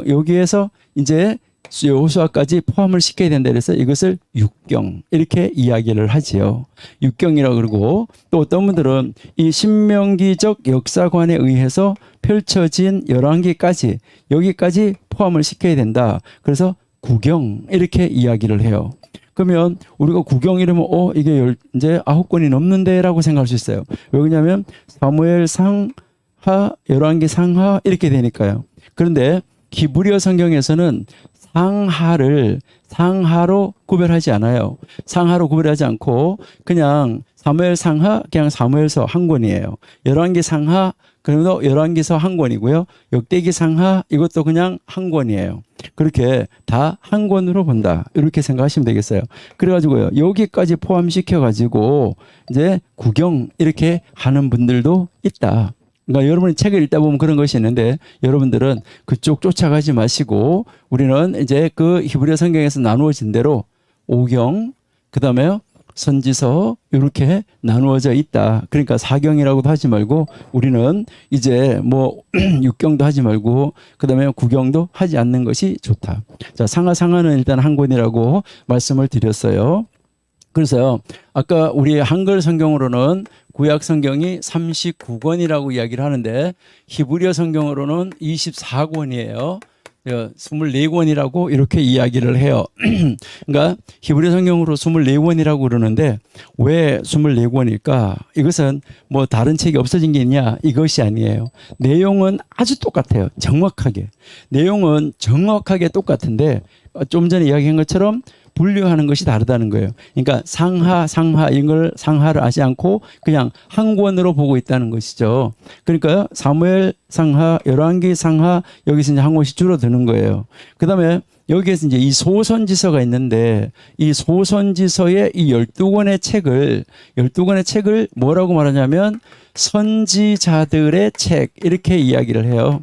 여기에서 이제 여호수아까지 포함을 시켜야 된다. 그래서 이것을 육경 이렇게 이야기를 하지요. 육경이라고 그러고 또 어떤 분들은 이 신명기적 역사관에 의해서 펼쳐진 열왕기까지 여기까지 포함을 시켜야 된다. 그래서 구경 이렇게 이야기를 해요. 그러면 우리가 구경 이러면 이게 이제 9권이 넘는데라고 생각할 수 있어요. 왜 그러냐면 사무엘 상하, 열왕기 상하 이렇게 되니까요. 그런데 히브리어 성경에서는 상하를 상하로 구별하지 않아요. 상하로 구별하지 않고 그냥 사무엘 상하 그냥 사무엘서 한 권이에요. 열왕기 상하 그래도 열왕기서 한 권이고요. 역대기 상하 이것도 그냥 한 권이에요. 그렇게 다 한 권으로 본다. 이렇게 생각하시면 되겠어요. 그래가지고요. 여기까지 포함시켜 가지고 이제 구경 이렇게 하는 분들도 있다. 그러니까 여러분이 책을 읽다 보면 그런 것이 있는데 여러분들은 그쪽 쫓아가지 마시고 우리는 이제 그 히브리어 성경에서 나누어진 대로 오경 그다음에 선지서 이렇게 나누어져 있다. 그러니까 사경이라고도 하지 말고 우리는 이제 뭐 육경도 하지 말고 그다음에 구경도 하지 않는 것이 좋다. 자, 상하는 일단 한 권이라고 말씀을 드렸어요. 그래서요. 아까 우리 한글 성경으로는 구약 성경이 39권이라고 이야기를 하는데 히브리어 성경으로는 24권이에요. 24권이라고 이렇게 이야기를 해요. 그러니까 히브리 성경으로 24권이라고 그러는데 왜 24권일까? 이것은 뭐 다른 책이 없어진 게 있냐? 이것이 아니에요. 내용은 아주 똑같아요. 정확하게. 내용은 정확하게 똑같은데 좀 전에 이야기한 것처럼 분류하는 것이 다르다는 거예요. 그러니까 상하 이걸 상하를 하지 않고 그냥 한 권으로 보고 있다는 것이죠. 그러니까 사무엘 상하, 열왕기 상하 여기서 이제 한 권이 줄어드는 거예요. 그다음에 여기에서 이제 이 소선지서가 있는데 이 소선지서의 이 12권의 책을 뭐라고 말하냐면 선지자들의 책 이렇게 이야기를 해요.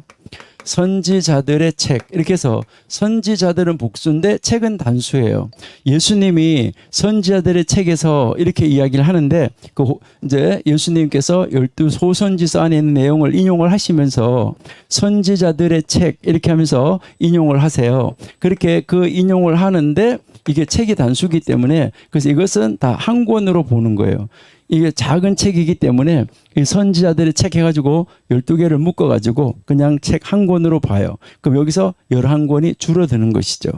선지자들의 책 이렇게 해서 선지자들은 복수인데 책은 단수예요. 예수님이 선지자들의 책에서 이렇게 이야기를 하는데 그 이제 예수님께서 12소선지서 안에 있는 내용을 인용을 하시면서 선지자들의 책 이렇게 하면서 인용을 하세요. 그렇게 그 인용을 하는데 이게 책이 단수기 때문에 그래서 이것은 다 한 권으로 보는 거예요. 이게 작은 책이기 때문에 이 선지자들의 책 해가지고 12개를 묶어가지고 그냥 책 한 권으로 봐요. 그럼 여기서 11권이 줄어드는 것이죠.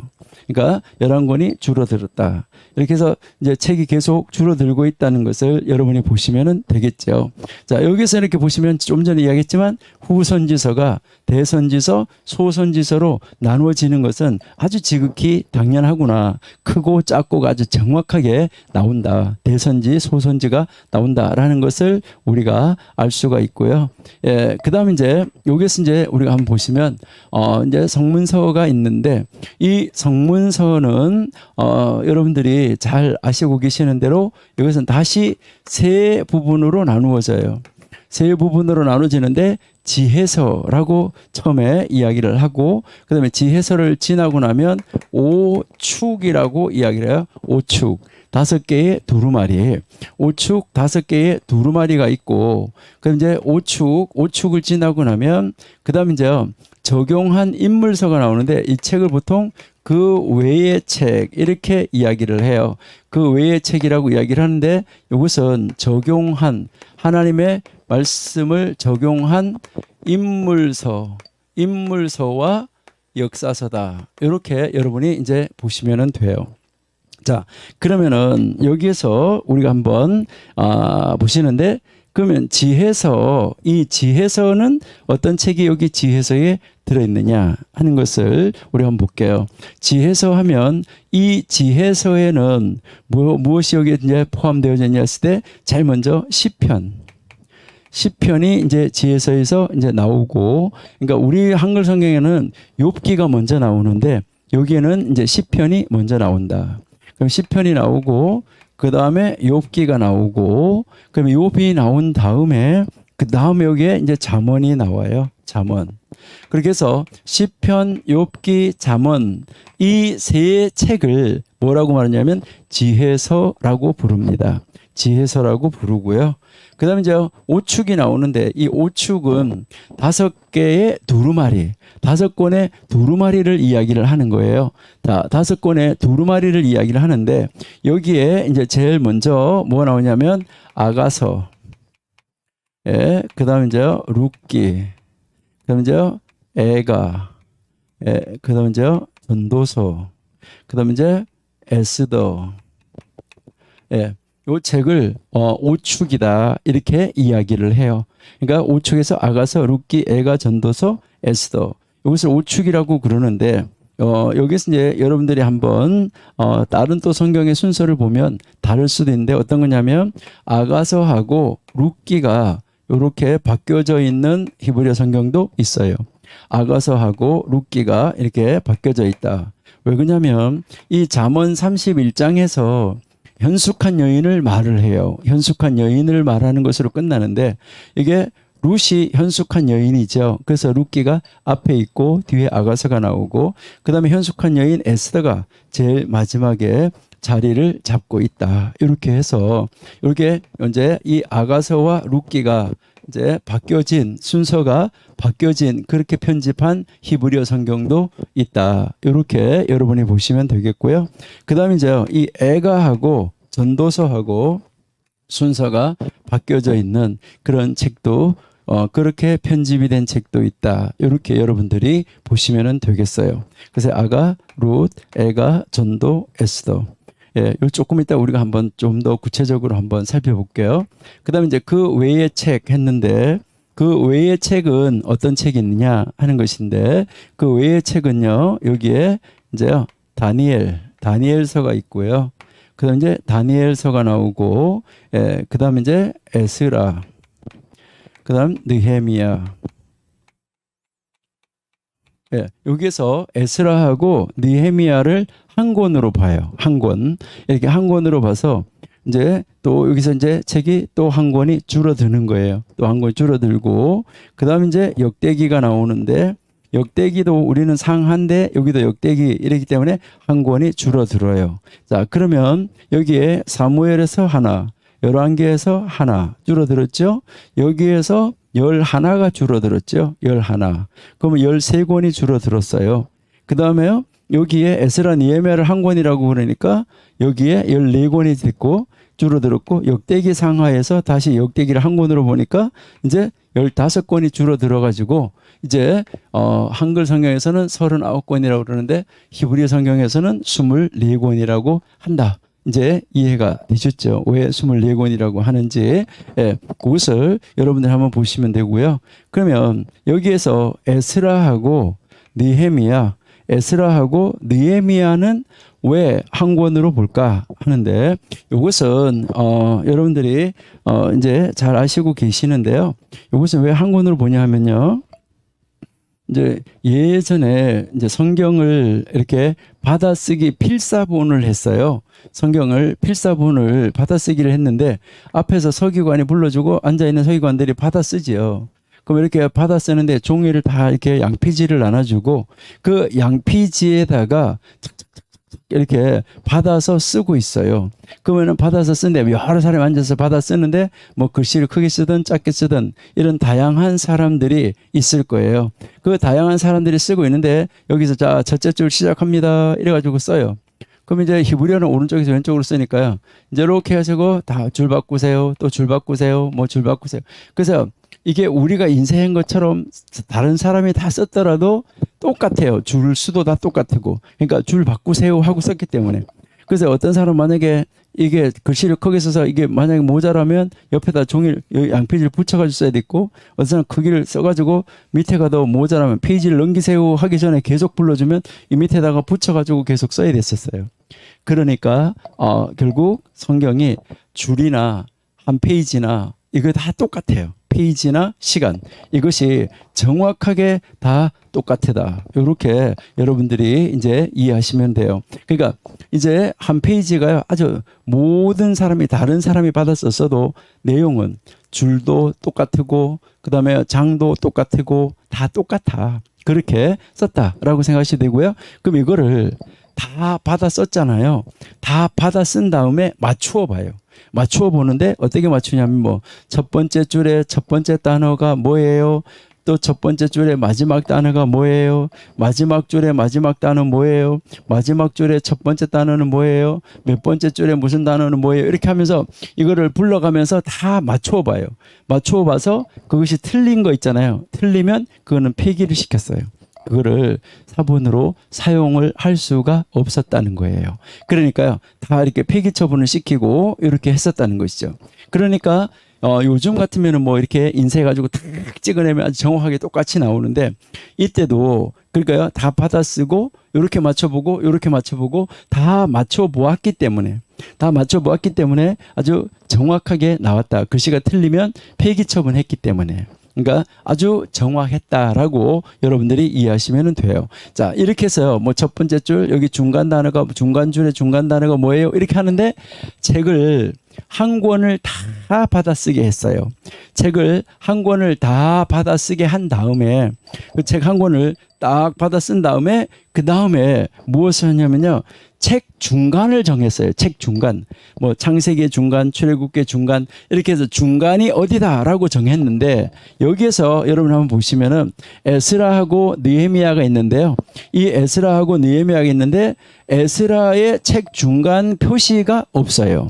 그러니까 11권이 줄어들었다. 이렇게 해서 이제 책이 계속 줄어들고 있다는 것을 여러분이 보시면 되겠죠. 자, 여기서 이렇게 보시면 좀 전에 이야기했지만 후선지서가 대선지서, 소선지서로 나누어지는 것은 아주 지극히 당연하구나. 크고 작고가 아주 정확하게 나온다. 대선지, 소선지가 나온다라는 것을 우리가 알 수가 있고요. 예, 그다음 이제 여기서 이제 우리가 한번 보시면 이제 성문서가 있는데 이 성문서는 여러분들이 잘 아시고 계시는 대로 이것은 다시 세 부분으로 나누어져요. 세 부분으로 나눠지는데 지혜서라고 처음에 이야기를 하고 그다음에 지혜서를 지나고 나면 오축이라고 이야기를 해요. 오축. 5개의 두루마리. 오축 5개의 두루마리가 있고 그럼 이제 오축을 지나고 나면 그다음 이제 적용한 인물서가 나오는데 이 책을 보통 그 외의 책 이렇게 이야기를 해요. 그 외의 책이라고 이야기를 하는데 이것은 적용한 하나님의 말씀을 적용한 인물서와 역사서다. 이렇게 여러분이 이제 보시면 돼요. 자, 그러면은 여기에서 우리가 한번 보시는데 그러면 지혜서, 이 지혜서는 어떤 책이 여기 지혜서에 들어있느냐 하는 것을 우리 한번 볼게요. 지혜서 하면 이 지혜서에는 무엇이 여기에 이제 포함되어져 있냐 했을 때 제일 먼저 시편이 이제 지혜서에서 이제 나오고, 그러니까 우리 한글 성경에는 욥기가 먼저 나오는데 여기에는 이제 시편이 먼저 나온다. 그럼 시편이 나오고 그 다음에 욥기가 나오고, 그럼 욥이 나온 다음에 그 다음에 여기에 이제 잠언이 나와요. 잠언. 그렇게 해서 시편, 욥기, 잠언 이 세 책을 뭐라고 말하냐면 지혜서라고 부릅니다. 지혜서라고 부르고요. 그 다음에 이제 오축이 나오는데 이 오축은 5개의 두루마리, 5권의 두루마리를 이야기를 하는 거예요. 5권의 두루마리를 이야기를 하는데 여기에 이제 제일 먼저 뭐가 나오냐면 아가서, 예, 그 다음에 이제 룻기, 그 다음에 이제 애가, 예, 그 다음에 이제 전도서, 그 다음에 이제 에스더, 예. 이 책을 오축이다 이렇게 이야기를 해요. 그러니까 오축에서 아가서, 룻기, 애가, 전도서, 에스더 이것을 오축이라고 그러는데 여기서 이제 여러분들이 한번 다른 또 성경의 순서를 보면 다를 수도 있는데 어떤 거냐면 아가서하고 룻기가 이렇게 바뀌어져 있는 히브리어 성경도 있어요. 아가서하고 룻기가 이렇게 바뀌어져 있다. 왜 그러냐면 이 잠언 31장에서 현숙한 여인을 말을 해요. 현숙한 여인을 말하는 것으로 끝나는데 이게 룻이 현숙한 여인이죠. 그래서 룻기가 앞에 있고 뒤에 아가서가 나오고 그 다음에 현숙한 여인 에스더가 제일 마지막에 자리를 잡고 있다. 이렇게 해서 이렇게 이제 이 아가서와 룻기가 이제 바뀌어진 순서가 바뀌어진 그렇게 편집한 히브리어 성경도 있다. 이렇게 여러분이 보시면 되겠고요. 그 다음에 이제 이 애가하고 전도서하고 순서가 바뀌어져 있는 그런 책도 그렇게 편집이 된 책도 있다. 이렇게 여러분들이 보시면 되겠어요. 그래서 아가, 룻, 애가, 전도, 에스더. 예, 조금 이따 우리가 한번 좀 더 구체적으로 한번 살펴볼게요. 그 다음에 이제 그 외의 책 했는데 그 외의 책은 어떤 책이 있느냐 하는 것인데 그 외의 책은요, 여기에 이제 다니엘서가 있고요. 그 다음에 이제 다니엘서가 나오고, 예, 그 다음에 이제 에스라, 그 다음 느헤미야. 예, 여기서 에스라하고 느헤미야를 한 권으로 봐요. 한 권. 이렇게 한 권으로 봐서 이제 또 여기서 이제 책이 또 한 권이 줄어드는 거예요. 또 한 권이 줄어들고 그다음에 이제 역대기가 나오는데 역대기도 우리는 상한데 여기도 역대기 이렇기 때문에 한 권이 줄어들어요. 자, 그러면 여기에 사무엘에서 하나, 열왕기에서 하나 줄어들었죠. 여기에서 11가 줄어들었죠. 11. 그러면 13권이 줄어들었어요. 그 다음에요. 여기에 에스라 니에미야를 한 권이라고 그러니까 여기에 14권이 됐고 줄어들었고 역대기 상하에서 다시 역대기를 한 권으로 보니까 이제 15권이 줄어들어 가지고 이제 한글 성경에서는 39권이라고 그러는데 히브리 성경에서는 24권이라고 한다. 이제 이해가 되셨죠? 왜 24권이라고 하는지. 예, 그것을 여러분들 한번 보시면 되고요. 그러면 여기에서 에스라하고 느헤미야, 에스라하고 느헤미야는 왜 한 권으로 볼까 하는데 이것은 여러분들이 이제 잘 아시고 계시는데요. 이것은 왜 한 권으로 보냐 하면요. 이제 예전에 이제 성경을 이렇게 받아쓰기 필사본을 했어요. 성경을 필사본을 받아쓰기를 했는데 앞에서 서기관이 불러주고 앉아있는 서기관들이 받아쓰지요. 그럼 이렇게 받아쓰는데 종이를 다 이렇게 양피지를 나눠주고 그 양피지에다가 이렇게 받아서 쓰고 있어요. 그러면은 받아서 쓰는데 여러 사람이 앉아서 받아 쓰는데 뭐 글씨를 크게 쓰든 작게 쓰든 이런 다양한 사람들이 있을 거예요. 그 다양한 사람들이 쓰고 있는데 여기서 자 첫째 줄 시작합니다. 이래가지고 써요. 그럼 이제 히브리어는 오른쪽에서 왼쪽으로 쓰니까요. 이제 이렇게 하시고 다 줄 바꾸세요. 또 줄 바꾸세요. 뭐 줄 바꾸세요. 그래서 이게 우리가 인쇄한 것처럼 다른 사람이 다 썼더라도 똑같아요. 줄 수도 다 똑같고. 그러니까 줄 바꾸세요 하고 썼기 때문에. 그래서 어떤 사람 만약에 이게 글씨를 크게 써서 이게 만약에 모자라면 옆에다 종이를 양페이지를 붙여가지고 써야 되고 어떤 사람 크기를 써가지고 밑에가 더 모자라면 페이지를 넘기세요 하기 전에 계속 불러주면 이 밑에다가 붙여가지고 계속 써야 됐었어요. 그러니까 결국 성경이 줄이나 한 페이지나 이거 다 똑같아요. 페이지나 시간 이것이 정확하게 다 똑같다. 이렇게 여러분들이 이제 이해하시면 돼요. 그러니까 이제 한 페이지가요 아주 모든 사람이 다른 사람이 받아서 써도 내용은 줄도 똑같고 그 다음에 장도 똑같고 다 똑같아. 그렇게 썼다라고 생각하시면 되고요. 그럼 이거를 다 받아 썼잖아요. 다 받아 쓴 다음에 맞추어 봐요. 맞추어 보는데 어떻게 맞추냐면 뭐 첫 번째 줄에 첫 번째 단어가 뭐예요? 또 첫 번째 줄에 마지막 단어가 뭐예요? 마지막 줄에 마지막 단어 뭐예요? 마지막 줄에 첫 번째 단어는 뭐예요? 몇 번째 줄에 무슨 단어는 뭐예요? 이렇게 하면서 이거를 불러가면서 다 맞추어 봐요. 맞추어 봐서 그것이 틀린 거 있잖아요. 틀리면 그거는 폐기를 시켰어요. 그거를 사본으로 사용을 할 수가 없었다는 거예요. 그러니까요, 다 이렇게 폐기 처분을 시키고 이렇게 했었다는 것이죠. 그러니까 요즘 같으면은 뭐 이렇게 인쇄해가지고 탁 찍어내면 아주 정확하게 똑같이 나오는데 이때도 그러니까요, 다 받아 쓰고 이렇게 맞춰보고 이렇게 맞춰보고 다 맞춰보았기 때문에 아주 정확하게 나왔다. 글씨가 틀리면 폐기 처분했기 때문에. 그러니까 아주 정확했다라고 여러분들이 이해하시면 돼요. 자, 이렇게 해서요. 뭐 첫 번째 줄 여기 중간 단어가 중간 줄에 중간 단어가 뭐예요? 이렇게 하는데 책을 한 권을 다 받아쓰게 했어요. 책을 한 권을 다 받아쓰게 한 다음에 그 책 한 권을 딱 받아 쓴 다음에 그 다음에 무엇을 하냐면요. 책 중간을 정했어요. 책 중간. 뭐 창세기의 중간, 출애굽기의 중간 이렇게 해서 중간이 어디다라고 정했는데 여기에서 여러분 한번 보시면은 에스라하고 느헤미야가 있는데요. 이 에스라하고 느헤미야가 있는데 에스라의 책 중간 표시가 없어요.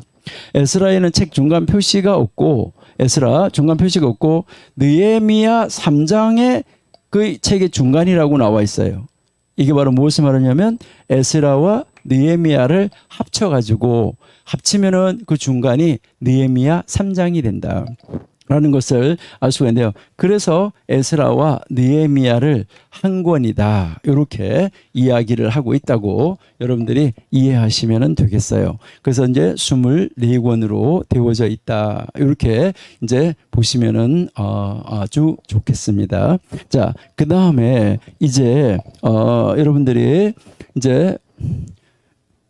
에스라에는 책 중간 표시가 없고 에스라 중간 표시가 없고 느헤미야 3장에 그 책의 중간이라고 나와 있어요. 이게 바로 무엇을 말하냐면 에스라와 느헤미야를 합치면은 그 중간이 느헤미야 3장이 된다. 라는 것을 알 수가 있는데요. 그래서 에스라와 느헤미야를 한 권이다. 이렇게 이야기를 하고 있다고 여러분들이 이해하시면 되겠어요. 그래서 이제 24권으로 되어져 있다. 이렇게 이제 보시면은 아주 좋겠습니다. 자, 그 다음에 이제 여러분들이 이제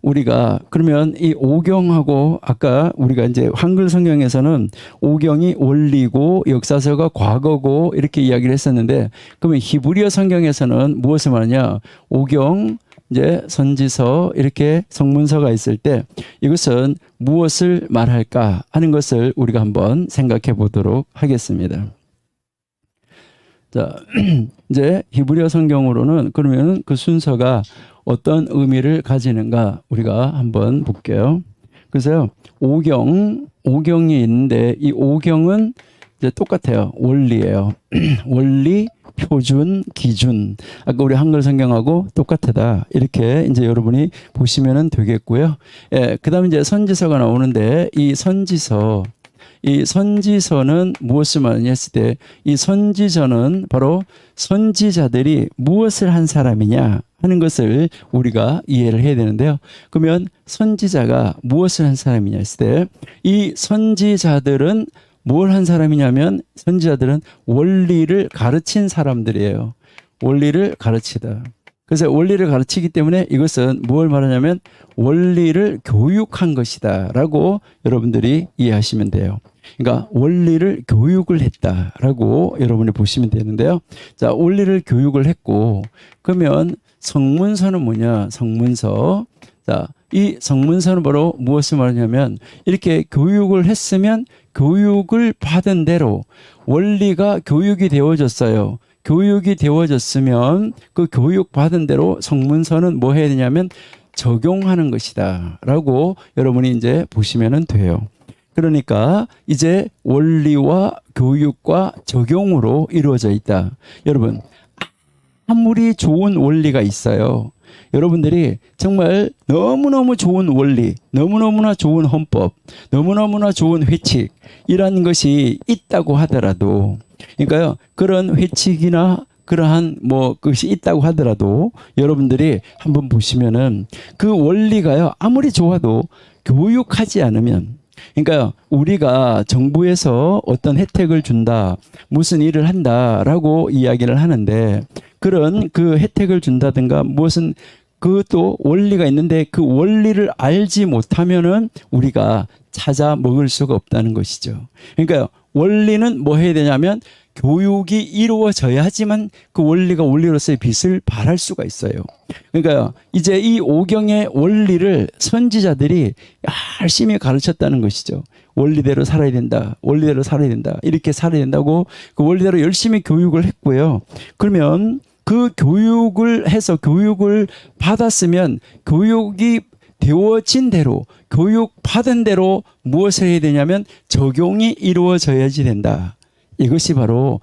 우리가 그러면 이 오경하고 아까 우리가 이제 한글 성경에서는 오경이 원리고 역사서가 과거고 이렇게 이야기를 했었는데 그러면 히브리어 성경에서는 무엇을 말하냐? 오경 이제 선지서 이렇게 성문서가 있을 때 이것은 무엇을 말할까 하는 것을 우리가 한번 생각해 보도록 하겠습니다. 자, 이제 히브리어 성경으로는 그러면 그 순서가 어떤 의미를 가지는가 우리가 한번 볼게요. 그래서요, 오경이 있는데 이 오경은 이제 똑같아요. 원리예요. 원리, 표준, 기준. 아까 우리 한글 성경하고 똑같다. 이렇게 이제 여러분이 보시면 되겠고요. 예, 그다음에 이제 선지서가 나오는데 이 선지서는 무엇을 말하냐 했을 때 이 선지서는 바로 선지자들이 무엇을 한 사람이냐 하는 것을 우리가 이해를 해야 되는데요. 그러면 선지자가 무엇을 한 사람이냐 했을 때 이 선지자들은 뭘 한 사람이냐면 선지자들은 원리를 가르친 사람들이에요. 원리를 가르치다. 그래서 원리를 가르치기 때문에 이것은 뭘 말하냐면 원리를 교육한 것이다 라고 여러분들이 이해하시면 돼요. 그러니까 원리를 교육을 했다라고 여러분이 보시면 되는데요. 자, 원리를 교육을 했고 그러면 성문서는 뭐냐? 성문서. 자, 이 성문서는 바로 무엇을 말하냐면 이렇게 교육을 했으면 교육을 받은 대로 원리가 교육이 되어졌어요. 교육이 되어졌으면 그 교육 받은 대로 성문서는 뭐 해야 되냐면 적용하는 것이다 라고 여러분이 이제 보시면 돼요. 그러니까 이제 원리와 교육과 적용으로 이루어져 있다. 여러분, 아무리 좋은 원리가 있어요. 여러분들이 정말 너무너무 좋은 원리, 너무너무나 좋은 헌법, 너무너무나 좋은 회칙이라는 것이 있다고 하더라도, 그러니까요, 그런 회칙이나 그러한 그것이 있다고 하더라도 여러분들이 한번 보시면은 그 원리가요, 아무리 좋아도 교육하지 않으면, 그러니까 우리가 정부에서 어떤 혜택을 준다, 무슨 일을 한다라고 이야기를 하는데 그런 그 혜택을 준다든가 무엇은 그것도 원리가 있는데 그 원리를 알지 못하면은 우리가 찾아 먹을 수가 없다는 것이죠. 그러니까 원리는 뭐 해야 되냐면 교육이 이루어져야지만 그 원리가 원리로서의 빛을 발할 수가 있어요. 그러니까 이제 이 오경의 원리를 선지자들이 열심히 가르쳤다는 것이죠. 원리대로 살아야 된다. 원리대로 살아야 된다. 이렇게 살아야 된다고 그 원리대로 열심히 교육을 했고요. 그러면 그 교육을 해서 교육을 받았으면 교육이 되어진 대로 교육받은 대로 무엇을 해야 되냐면 적용이 이루어져야지 된다. 이것이 바로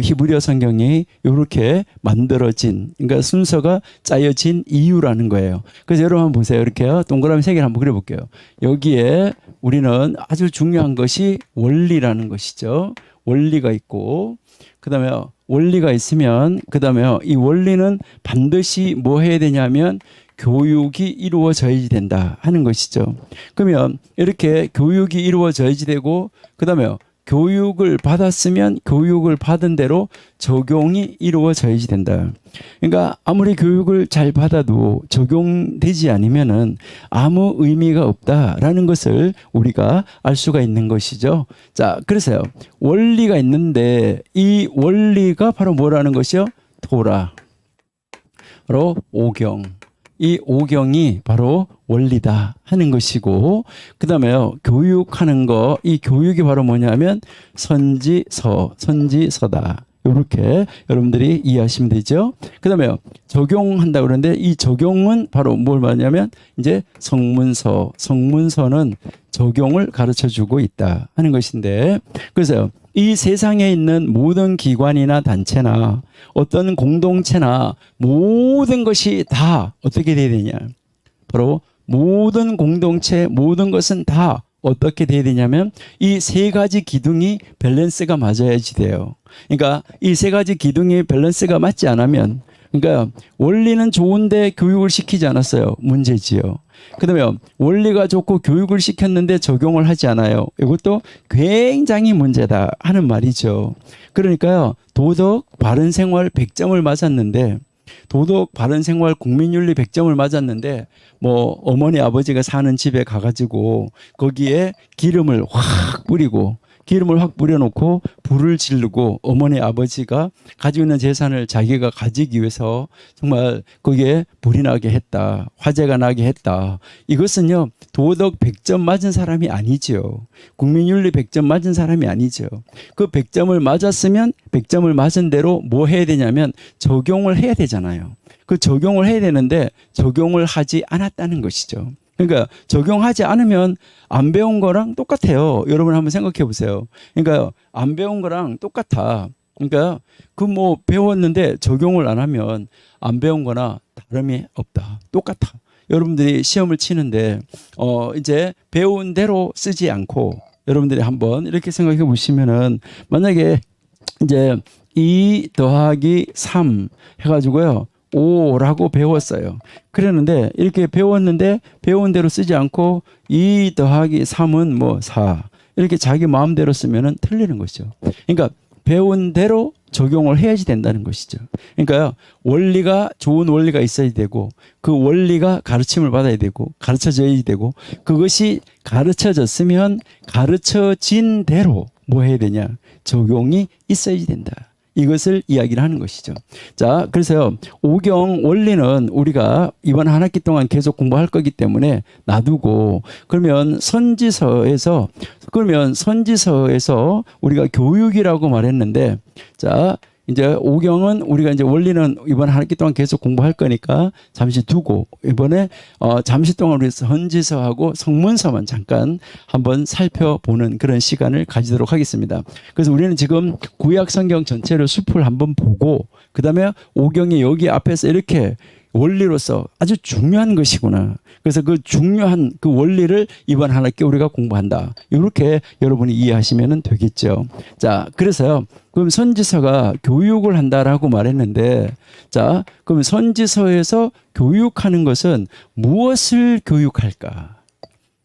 히브리어 성경이 이렇게 만들어진, 그러니까 순서가 짜여진 이유라는 거예요. 그래서 여러분 한번 보세요. 이렇게요. 동그라미 3개를 한번 그려볼게요. 여기에 우리는 아주 중요한 것이 원리라는 것이죠. 원리가 있고, 그 다음에 원리가 있으면, 그 다음에 이 원리는 반드시 뭐 해야 되냐면 교육이 이루어져야지 된다 하는 것이죠. 그러면 이렇게 교육이 이루어져야지 되고, 그 다음에 교육을 받았으면 교육을 받은 대로 적용이 이루어져야지 된다. 그러니까 아무리 교육을 잘 받아도 적용되지 않으면은 아무 의미가 없다라는 것을 우리가 알 수가 있는 것이죠. 자, 그래서요. 원리가 있는데 이 원리가 바로 뭐라는 것이요? 토라. 바로 오경. 이 오경이 바로 원리다 하는 것이고, 그 다음에요, 교육하는 거, 이 교육이 바로 뭐냐면 선지서다. 이렇게 여러분들이 이해하시면 되죠. 그 다음에요, 적용한다 그러는데 이 적용은 바로 뭘 말하냐면 이제 성문서는 적용을 가르쳐 주고 있다 하는 것인데, 그래서 이 세상에 있는 모든 기관이나 단체나 어떤 공동체나 모든 것이 다 어떻게 돼야 되냐. 바로 모든 공동체, 모든 것은 다 어떻게 돼야 되냐면 이 세 가지 기둥이 밸런스가 맞아야지 돼요. 그러니까 이 세 가지 기둥이 밸런스가 맞지 않으면, 그러니까 원리는 좋은데 교육을 시키지 않았어요. 문제지요. 그다음에 원리가 좋고 교육을 시켰는데 적용을 하지 않아요. 이것도 굉장히 문제다 하는 말이죠. 그러니까요, 도덕 바른 생활 100점을 맞았는데, 도덕 바른 생활 국민윤리 100점을 맞았는데 어머니 아버지가 사는 집에 가가지고 거기에 기름을 확 뿌려놓고 불을 지르고 어머니 아버지가 가지고 있는 재산을 자기가 가지기 위해서 정말 거기에 불이 나게 했다. 화재가 나게 했다. 이것은요, 도덕 100점 맞은 사람이 아니죠. 국민윤리 100점 맞은 사람이 아니죠. 그 100점을 맞았으면 100점을 맞은 대로 뭐 해야 되냐면 적용을 해야 되잖아요. 그 적용을 해야 되는데 적용을 하지 않았다는 것이죠. 그러니까 적용하지 않으면 안 배운 거랑 똑같아요. 여러분 한번 생각해 보세요. 그러니까 안 배운 거랑 똑같아. 그러니까 배웠는데 적용을 안 하면 안 배운 거나 다름이 없다. 똑같아. 여러분들이 시험을 치는데 이제 배운 대로 쓰지 않고 여러분들이 한번 이렇게 생각해 보시면은 만약에 이제 2 더하기 3 해가지고요. 5라고 배웠어요. 그랬는데 이렇게 배웠는데 배운 대로 쓰지 않고 2 더하기 3은 4 이렇게 자기 마음대로 쓰면은 틀리는 것이죠. 그러니까 배운 대로 적용을 해야지 된다는 것이죠. 그러니까요, 원리가 좋은 원리가 있어야 되고 그 원리가 가르침을 받아야 되고 가르쳐져야 되고 그것이 가르쳐졌으면 가르쳐진 대로 뭐 해야 되냐? 적용이 있어야지 된다. 이것을 이야기를 하는 것이죠. 자, 그래서 오경 원리는 우리가 이번 한 학기 동안 계속 공부할 거기 때문에 놔두고, 그러면 선지서에서 우리가 교육이라고 말했는데, 자, 이제 오경은 우리가 이제 원리는 이번 한 학기 동안 계속 공부할 거니까 잠시 두고, 이번에 잠시 동안 우리 선지서하고 성문서만 잠깐 한번 살펴보는 그런 시간을 가지도록 하겠습니다. 그래서 우리는 지금 구약 성경 전체를 숲을 한번 보고, 그 다음에 오경이 여기 앞에서 이렇게 원리로서 아주 중요한 것이구나. 그래서 그 중요한 그 원리를 이번 한 학기 우리가 공부한다. 이렇게 여러분이 이해하시면 되겠죠. 자, 그래서요. 그럼 선지서가 교육을 한다라고 말했는데, 자, 그럼 선지서에서 교육하는 것은 무엇을 교육할까?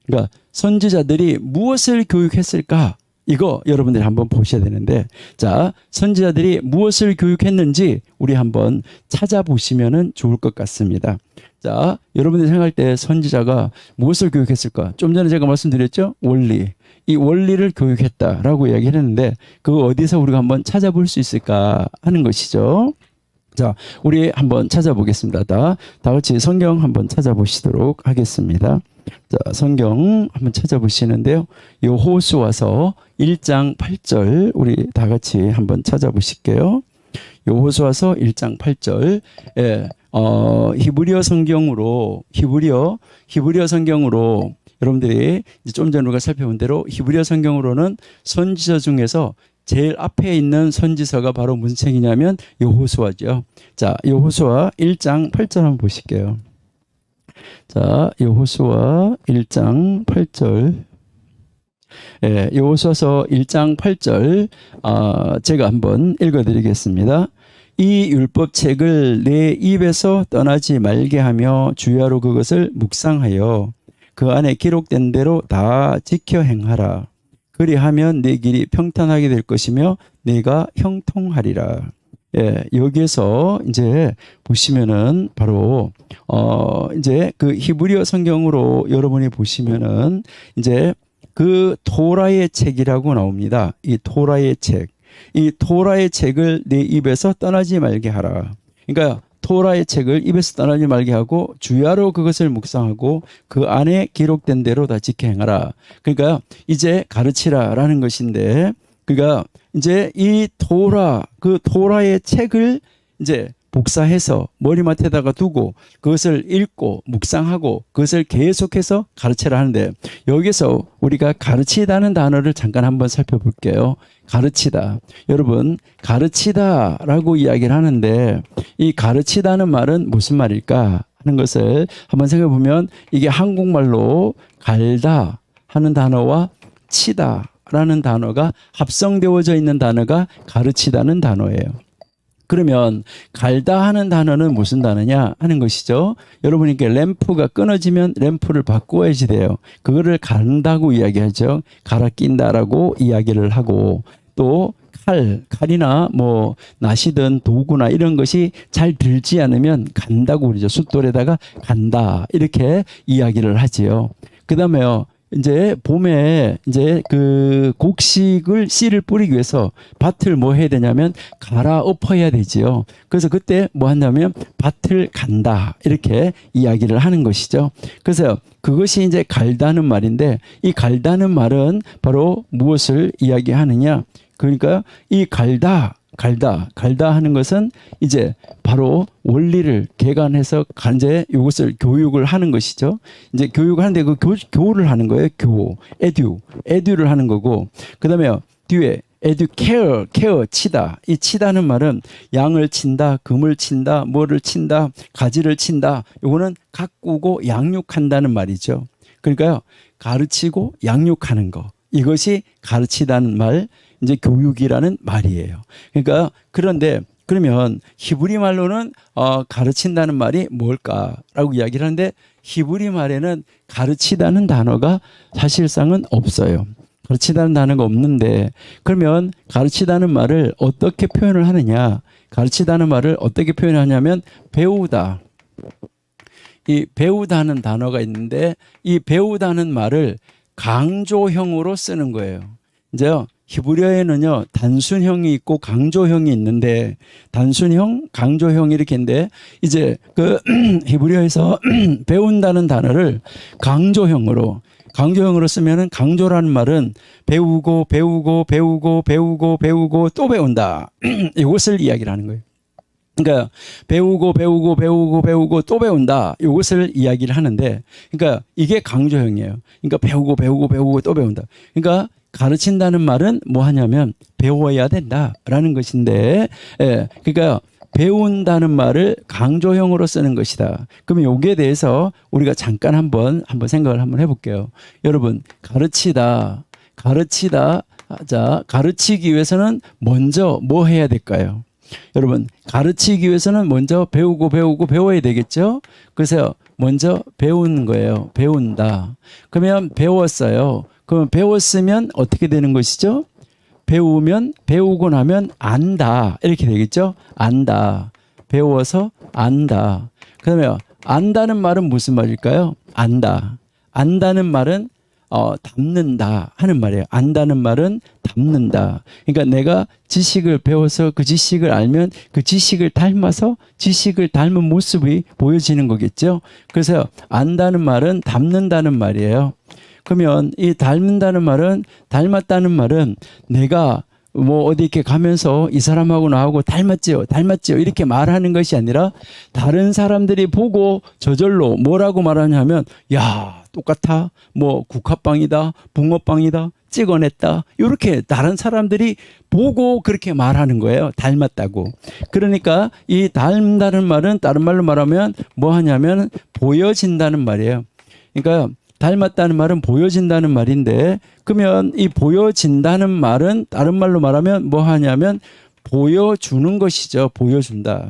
그러니까 선지자들이 무엇을 교육했을까? 이거 여러분들이 한번 보셔야 되는데, 자, 선지자들이 무엇을 교육했는지 우리 한번 찾아보시면 좋을 것 같습니다. 자, 여러분들이 생각할 때 선지자가 무엇을 교육했을까? 좀 전에 제가 말씀드렸죠? 원리. 이 원리를 교육했다라고 이야기를 했는데, 그거 어디서 우리가 한번 찾아볼 수 있을까 하는 것이죠. 자, 우리 한번 찾아보겠습니다. 다 같이 성경 한번 찾아보시도록 하겠습니다. 자, 성경 한번 찾아보시는데요. 여호수아서 1장 8절 우리 다 같이 한번 찾아보실게요. 여호수아서 1장 8절. 예, 히브리어 성경으로 여러분들이 좀 전에 우리가 살펴본 대로 히브리어 성경으로는 선지서 중에서 제일 앞에 있는 선지서가 바로 무슨 책이냐면 여호수아죠. 자, 여호수아 1장 8절 한번 보실게요. 자, 여호수아 1장 8절. 예, 여호수아서 1장 8절 제가 한번 읽어드리겠습니다. 이 율법책을 내 입에서 떠나지 말게 하며 주야로 그것을 묵상하여 그 안에 기록된 대로 다 지켜 행하라. 그리하면 내 길이 평탄하게 될 것이며 내가 형통하리라. 예, 여기에서 이제 보시면은 바로 이제 그 히브리어 성경으로 여러분이 보시면은 이제 그 토라의 책이라고 나옵니다. 이 토라의 책. 이 토라의 책을 내 입에서 떠나지 말게 하라. 그러니까 토라의 책을 입에서 떠나지 말게 하고 주야로 그것을 묵상하고 그 안에 기록된 대로 다 지켜 행하라. 그러니까 이제 가르치라라는 것인데, 그러니까 이제 이 그 토라의 책을 이제 복사해서 머리맡에다가 두고 그것을 읽고 묵상하고 그것을 계속해서 가르치라 하는데, 여기서 우리가 가르치다는 단어를 잠깐 한번 살펴볼게요. 가르치다. 여러분, 가르치다라고 이야기를 하는데 이 가르치다는 말은 무슨 말일까 하는 것을 한번 생각해 보면, 이게 한국말로 갈다 하는 단어와 치다라는 단어가 합성되어져 있는 단어가 가르치다는 단어예요. 그러면 갈다 하는 단어는 무슨 단어냐 하는 것이죠. 여러분께 램프가 끊어지면 램프를 바꿔야지 돼요. 그거를 간다고 이야기하죠. 갈아 낀다라고 이야기를 하고, 또 칼이나 뭐 낫이든 도구나 이런 것이 잘 들지 않으면 간다고 그러죠. 숫돌에다가 간다 이렇게 이야기를 하지요. 그다음에요. 이제 봄에 이제 그 곡식을 씨를 뿌리기 위해서 밭을 뭐 해야 되냐면 갈아엎어야 되지요. 그래서 그때 뭐 한다면 밭을 간다 이렇게 이야기를 하는 것이죠. 그래서 그것이 이제 갈다는 말인데, 이 갈다는 말은 바로 무엇을 이야기하느냐? 그러니까 이 갈다 하는 것은 이제 바로 원리를 개관해서 이제 이것을 교육을 하는 것이죠. 이제 교육을 하는데 그 교를 하는 거예요. 에듀를 하는 거고, 그다음에 뒤에 케어 치다. 이 치다는 말은 양을 친다, 금을 친다, 뭐를 친다, 가지를 친다. 요거는 가꾸고 양육한다는 말이죠. 그러니까요, 가르치고 양육하는 거. 이것이 가르치다는 말, 이제 교육이라는 말이에요. 그러니까 그러면 히브리 말로는 가르친다는 말이 뭘까라고 이야기를 하는데, 히브리 말에는 가르치다는 단어가 사실상은 없어요. 가르치다는 단어가 없는데, 그러면 가르치다는 말을 어떻게 표현을 하느냐? 가르치다는 말을 어떻게 표현하냐면 배우다. 이 배우다는 단어가 있는데, 이 배우다는 말을 강조형으로 쓰는 거예요. 이제요, 히브리어에는요, 단순형이 있고 강조형이 있는데, 단순형, 강조형 이렇게 있는데, 이제 그 히브리어에서 배운다는 단어를 강조형으로 쓰면은, 강조라는 말은 배우고 또 배운다. 이것을 이야기를 하는 거예요. 그러니까 배우고 또 배운다. 이것을 이야기를 하는데, 그러니까 이게 강조형이에요. 그러니까 배우고 또 배운다. 그러니까 가르친다는 말은 뭐 하냐면 배워야 된다라는 것인데, 예, 그러니까 배운다는 말을 강조형으로 쓰는 것이다. 그러면 여기에 대해서 우리가 잠깐 한번 생각을 한번 해볼게요. 여러분, 가르치다. 자, 가르치기 위해서는 먼저 뭐 해야 될까요? 여러분, 가르치기 위해서는 먼저 배우고 배워야 되겠죠? 그래서 먼저 배우는 거예요. 배운다. 그러면 배웠어요. 그럼 배웠으면 어떻게 되는 것이죠? 배우고 나면 안다. 이렇게 되겠죠? 안다. 배워서 안다. 그러면 안다는 말은 무슨 말일까요? 안다. 안다는 말은 담는다 하는 말이에요. 안다는 말은 담는다. 그러니까 내가 지식을 배워서 그 지식을 알면 그 지식을 닮아서 지식을 닮은 모습이 보여지는 거겠죠. 그래서 안다는 말은 담는다는 말이에요. 그러면 이 닮는다는 말은, 닮았다는 말은 내가 뭐 어디 이렇게 가면서 이 사람하고 나하고 닮았지요 이렇게 말하는 것이 아니라, 다른 사람들이 보고 저절로 뭐라고 말하냐면, 야, 똑같아, 뭐 국화빵이다, 붕어빵이다, 찍어냈다, 이렇게 다른 사람들이 보고 그렇게 말하는 거예요. 닮았다고. 그러니까 이 닮다는 말은 다른 말로 말하면 뭐 하냐면 보여진다는 말이에요. 그러니까 닮았다는 말은 보여진다는 말인데, 그러면 이 보여진다는 말은 다른 말로 말하면 뭐 하냐면 보여주는 것이죠. 보여준다.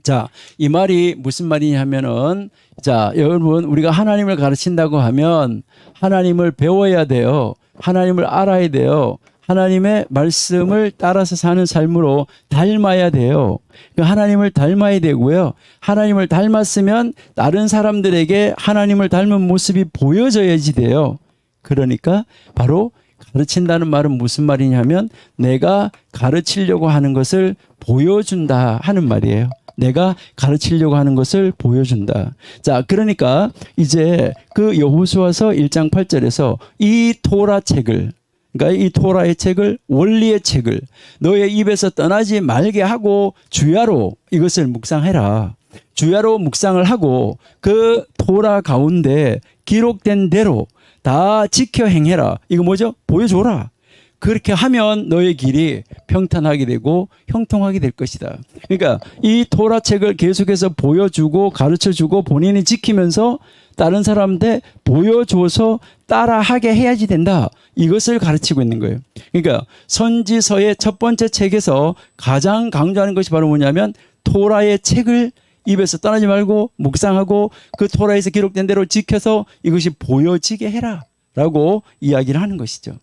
자, 이 말이 무슨 말이냐면은, 자, 여러분, 우리가 하나님을 가르친다고 하면 하나님을 배워야 돼요. 하나님을 알아야 돼요. 하나님의 말씀을 따라서 사는 삶으로 닮아야 돼요. 하나님을 닮아야 되고요. 하나님을 닮았으면 다른 사람들에게 하나님을 닮은 모습이 보여져야지 돼요. 그러니까 바로 가르친다는 말은 무슨 말이냐면 내가 가르치려고 하는 것을 보여준다 하는 말이에요. 내가 가르치려고 하는 것을 보여준다. 자, 그러니까 이제 그 여호수아서 1장 8절에서 이 토라 책을, 그러니까 이 토라의 책을, 원리의 책을 너의 입에서 떠나지 말게 하고 주야로 이것을 묵상해라. 주야로 묵상을 하고 그 토라 가운데 기록된 대로 다 지켜 행해라. 이거 뭐죠? 보여줘라. 그렇게 하면 너의 길이 평탄하게 되고 형통하게 될 것이다. 그러니까 이 토라책을 계속해서 보여주고 가르쳐주고 본인이 지키면서 다른 사람한테 보여줘서 따라하게 해야지 된다. 이것을 가르치고 있는 거예요. 그러니까 선지서의 첫 번째 책에서 가장 강조하는 것이 바로 뭐냐면 토라의 책을 입에서 떠나지 말고 묵상하고 그 토라에서 기록된 대로 지켜서 이것이 보여지게 해라 라고 이야기를 하는 것이죠.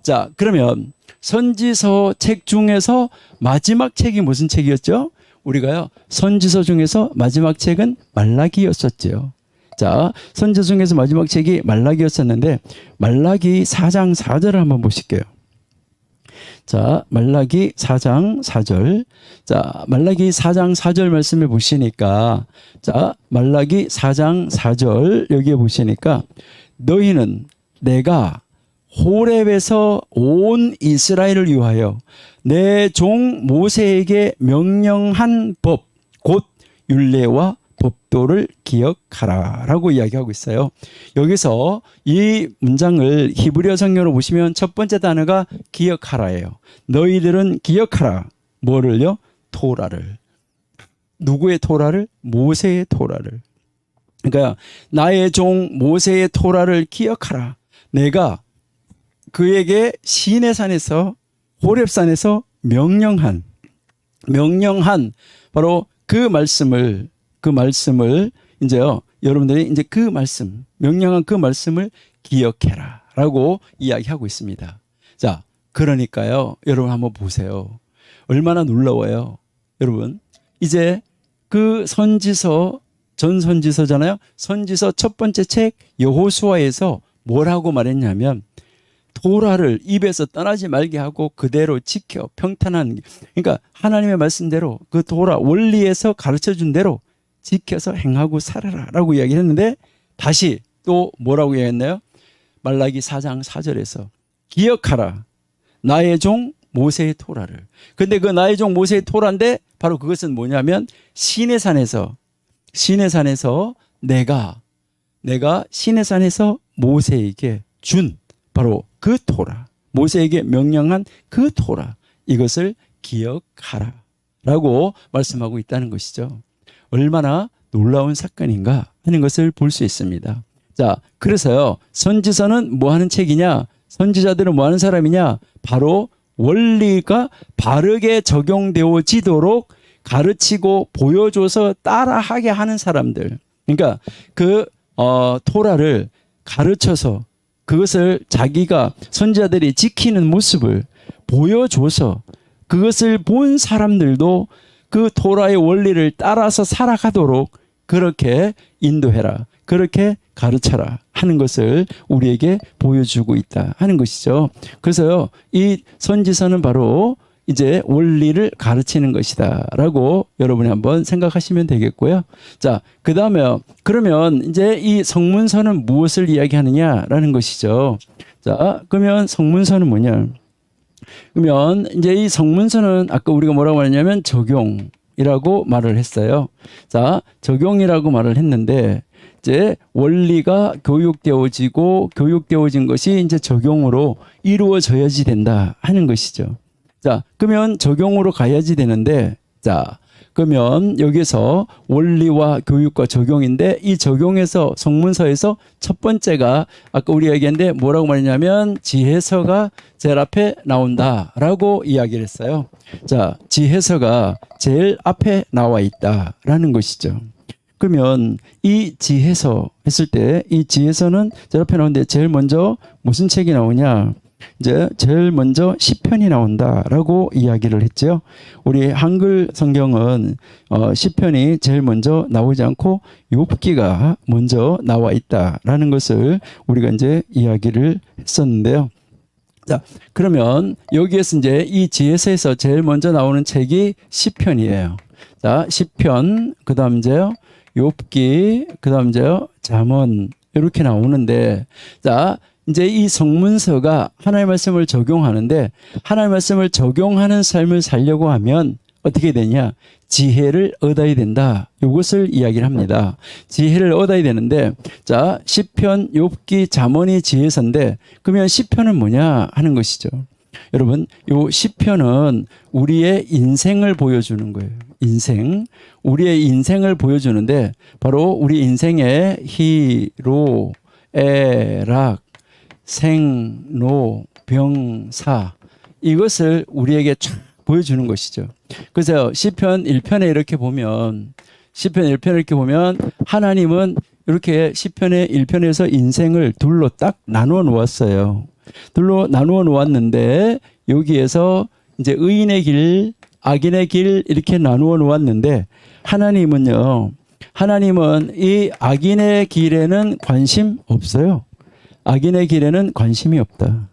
자, 그러면 선지서 책 중에서 마지막 책이 무슨 책이었죠? 우리가요, 선지서 중에서 마지막 책은 말라기였었죠. 자, 선지서 중에서 마지막 책이 말라기였었는데 말라기 4장 4절을 한번 보실게요. 자, 말라기 4장 4절. 자, 말라기 4장 4절 말씀을 보시니까, 자, 말라기 4장 4절 여기에 보시니까 너희는 내가 호렙에서 온 이스라엘을 위하여 내 종 모세에게 명령한 법, 곧 율례와 법도를 기억하라 라고 이야기하고 있어요. 여기서 이 문장을 히브리어 성경으로 보시면 첫 번째 단어가 기억하라예요. 너희들은 기억하라. 뭐를요? 토라를. 누구의 토라를? 모세의 토라를. 그러니까 나의 종 모세의 토라를 기억하라. 내가 그에게 시내산에서 호렙산에서 명령한 바로 그 말씀을 이제요, 여러분들이 이제 그 말씀, 명령한 그 말씀을 기억해라 라고 이야기하고 있습니다. 자, 그러니까요, 여러분 한번 보세요. 얼마나 놀라워요. 여러분, 이제 그 선지서, 전 선지서잖아요. 선지서 첫 번째 책 여호수아에서 뭐라고 말했냐면 도라를 입에서 떠나지 말게 하고 그대로 지켜 평탄한, 그러니까 하나님의 말씀대로 그 도라 원리에서 가르쳐준 대로 지켜서 행하고 살아라 라고 이야기했는데, 다시 또 뭐라고 이야기했나요? 말라기 4장 4절에서 기억하라 나의 종 모세의 토라를. 근데 그 나의 종 모세의 토라인데 바로 그것은 뭐냐면 시내산에서 내가 시내산에서 모세에게 준 바로 그 토라, 모세에게 명령한 그 토라, 이것을 기억하라 라고 말씀하고 있다는 것이죠. 얼마나 놀라운 사건인가 하는 것을 볼 수 있습니다. 자, 그래서요, 선지서는 뭐 하는 책이냐? 선지자들은 뭐 하는 사람이냐? 바로 원리가 바르게 적용되어지도록 가르치고 보여줘서 따라하게 하는 사람들. 그러니까 그 토라를 가르쳐서 그것을 자기가 선지자들이 지키는 모습을 보여줘서 그것을 본 사람들도 그 토라의 원리를 따라서 살아가도록 그렇게 인도해라, 그렇게 가르쳐라 하는 것을 우리에게 보여주고 있다 하는 것이죠. 그래서요, 이 선지서는 바로 이제 원리를 가르치는 것이다 라고 여러분이 한번 생각하시면 되겠고요. 자, 그 다음에 그러면 이제 이 성문서는 무엇을 이야기하느냐라는 것이죠. 자, 그러면 성문서는 뭐냐? 그러면 이제 이 성문서는 아까 우리가 뭐라고 말했냐면 적용이라고 말을 했어요. 자, 적용이라고 말을 했는데 이제 원리가 교육되어진 것이 이제 적용으로 이루어져야지 된다 하는 것이죠. 자, 그러면 적용으로 가야지 되는데, 자, 그러면 여기서 원리와 교육과 적용인데, 이 적용에서 성문서에서 첫 번째가 아까 우리가 얘기했는데 뭐라고 말했냐면 지혜서가 제일 앞에 나온다라고 이야기를 했어요. 자, 지혜서가 제일 앞에 나와 있다라는 것이죠. 그러면 이 지혜서 했을 때 이 지혜서는 제일 앞에 나오는데 제일 먼저 무슨 책이 나오냐? 이제 제일 먼저 시편이 나온다라고 이야기를 했죠. 우리 한글 성경은 시편이 제일 먼저 나오지 않고 욥기가 먼저 나와 있다라는 것을 우리가 이제 이야기를 했었는데요. 자, 그러면 여기에서 이제 이 지혜서에서 제일 먼저 나오는 책이 시편이에요. 자, 시편, 그다음 이제요 욥기, 그다음 이제요 잠언 이렇게 나오는데, 자, 이제 이 성문서가 하나님의 말씀을 적용하는데, 하나님의 말씀을 적용하는 삶을 살려고 하면 어떻게 되냐? 지혜를 얻어야 된다. 이것을 이야기를 합니다. 지혜를 얻어야 되는데, 자, 시편, 욥기, 잠언이 지혜서인데, 그러면 시편은 뭐냐 하는 것이죠. 여러분, 요 시편은 우리의 인생을 보여주는 거예요. 인생. 우리의 인생을 보여주는데, 바로 우리 인생의 희로, 애락, 생로, 병사, 이것을 우리에게 쫙 보여주는 것이죠. 그래서 시편 1편에 이렇게 보면, 하나님은 이렇게 시편의 1편에서 인생을 둘로 딱 나누어 놓았어요. 둘로 나누어 놓았는데, 여기에서 이제 의인의 길, 악인의 길 이렇게 나누어 놓았는데, 하나님은 이 악인의 길에는 관심 없어요. 악인의 길에는 관심이 없다.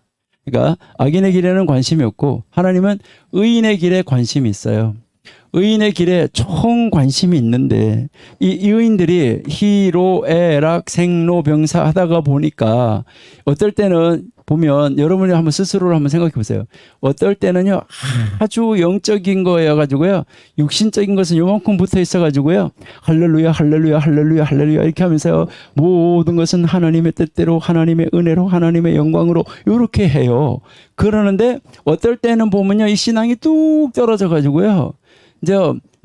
그러니까 악인의 길에는 관심이 없고, 하나님은 의인의 길에 관심이 있어요. 의인의 길에 총 관심이 있는데, 이 의인들이 희로, 애락, 생로, 병사 하다가 보니까 어떨 때는 보면 여러분이 한번 스스로를 한번 생각해 보세요. 어떨 때는요 아주 영적인 거여가지고요, 육신적인 것은 요만큼 붙어 있어가지고요, 할렐루야 할렐루야 할렐루야 할렐루야 이렇게 하면서요, 모든 것은 하나님의 뜻대로, 하나님의 은혜로, 하나님의 영광으로 이렇게 해요. 그러는데 어떨 때는 보면요, 이 신앙이 뚝 떨어져 가지고요, 이제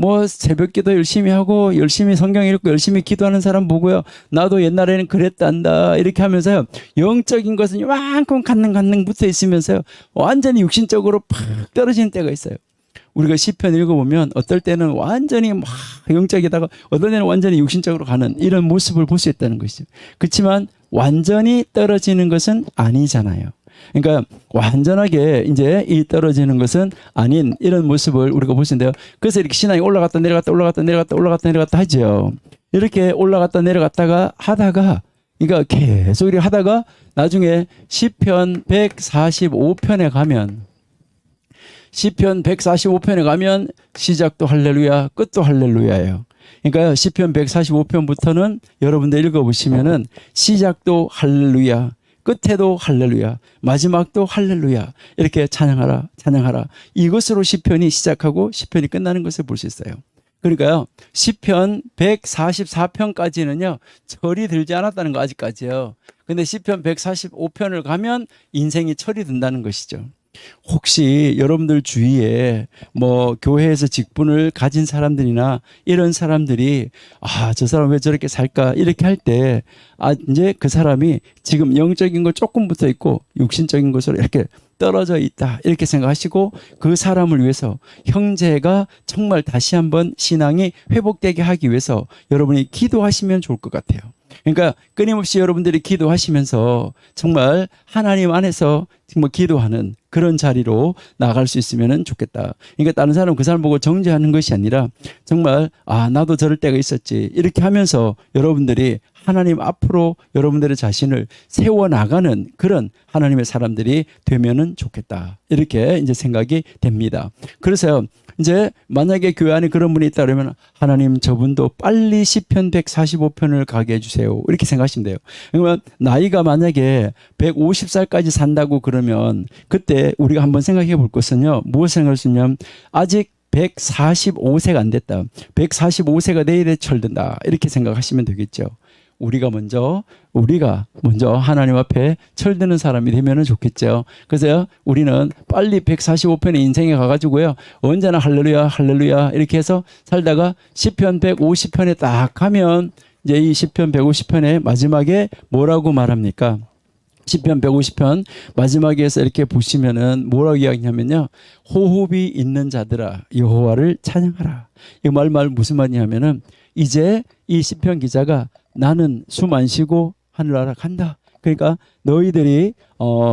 뭐 새벽기도 열심히 하고 열심히 성경 읽고 열심히 기도하는 사람 보고요, 나도 옛날에는 그랬단다 이렇게 하면서요, 영적인 것은 이만큼 간능 붙어 있으면서요, 완전히 육신적으로 팍 떨어지는 때가 있어요. 우리가 시편 읽어보면 어떨 때는 완전히 막 영적이다가 어떨 때는 완전히 육신적으로 가는 이런 모습을 볼 수 있다는 것이죠. 그렇지만 완전히 떨어지는 것은 아니잖아요. 그러니까 완전하게 이제 이 떨어지는 것은 아닌 이런 모습을 우리가 볼 수 있는데요. 그래서 이렇게 신앙이 올라갔다 내려갔다 하죠. 이렇게 올라갔다 내려갔다가 하다가 그러니까 계속 이렇게 하다가 나중에 시편 145편에 가면 시편 145편에 가면 시작도 할렐루야, 끝도 할렐루야예요. 그러니까 시편 145편부터는 여러분들 읽어보시면은 시작도 할렐루야, 끝에도 할렐루야, 마지막도 할렐루야, 이렇게 찬양하라, 찬양하라. 이것으로 시편이 시작하고 시편이 끝나는 것을 볼 수 있어요. 그러니까요, 시편 144편까지는요, 철이 들지 않았다는 거 아직까지요. 근데 시편 145편을 가면 인생이 철이 든다는 것이죠. 혹시 여러분들 주위에 뭐 교회에서 직분을 가진 사람들이나 이런 사람들이 저 사람 왜 저렇게 살까 이렇게 할 때 이제 그 사람이 지금 영적인 거 조금 붙어 있고 육신적인 것으로 이렇게 떨어져 있다 이렇게 생각하시고 그 사람을 위해서 형제가 정말 다시 한번 신앙이 회복되게 하기 위해서 여러분이 기도하시면 좋을 것 같아요. 그러니까 끊임없이 여러분들이 기도하시면서 정말 하나님 안에서 정말 기도하는 그런 자리로 나갈 수 있으면 좋겠다. 그러니까 다른 사람 그 사람 보고 정죄하는 것이 아니라 정말 나도 저럴 때가 있었지 이렇게 하면서 여러분들이 하나님 앞으로 여러분들의 자신을 세워나가는 그런 하나님의 사람들이 되면은 좋겠다. 이렇게 이제 생각이 됩니다. 그래서 이제 만약에 교회 안에 그런 분이 있다 그러면 하나님 저분도 빨리 시편 145편을 가게 해주세요. 이렇게 생각하시면 돼요. 그러면 나이가 만약에 150살까지 산다고 그러면 그때 우리가 한번 생각해 볼 것은요. 무엇을 생각할 수 있냐면 아직 145세가 안 됐다. 145세가 내일에 철든다. 이렇게 생각하시면 되겠죠. 우리가 먼저 하나님 앞에 철드는 사람이 되면 좋겠죠. 그래서 우리는 빨리 145편의 인생에 가가지고요. 언제나 할렐루야 할렐루야 이렇게 해서 살다가 시편 150편에 딱 가면 이제 이 시편 150편의 마지막에 뭐라고 말합니까? 시편 150편 마지막에서 이렇게 보시면은 뭐라고 이야기하냐면요. 호흡이 있는 자들아 여호와를 찬양하라. 이 말 무슨 말이냐면은 이제 이 시편 기자가 나는 숨 안 쉬고 하늘나라 간다. 그러니까 너희들이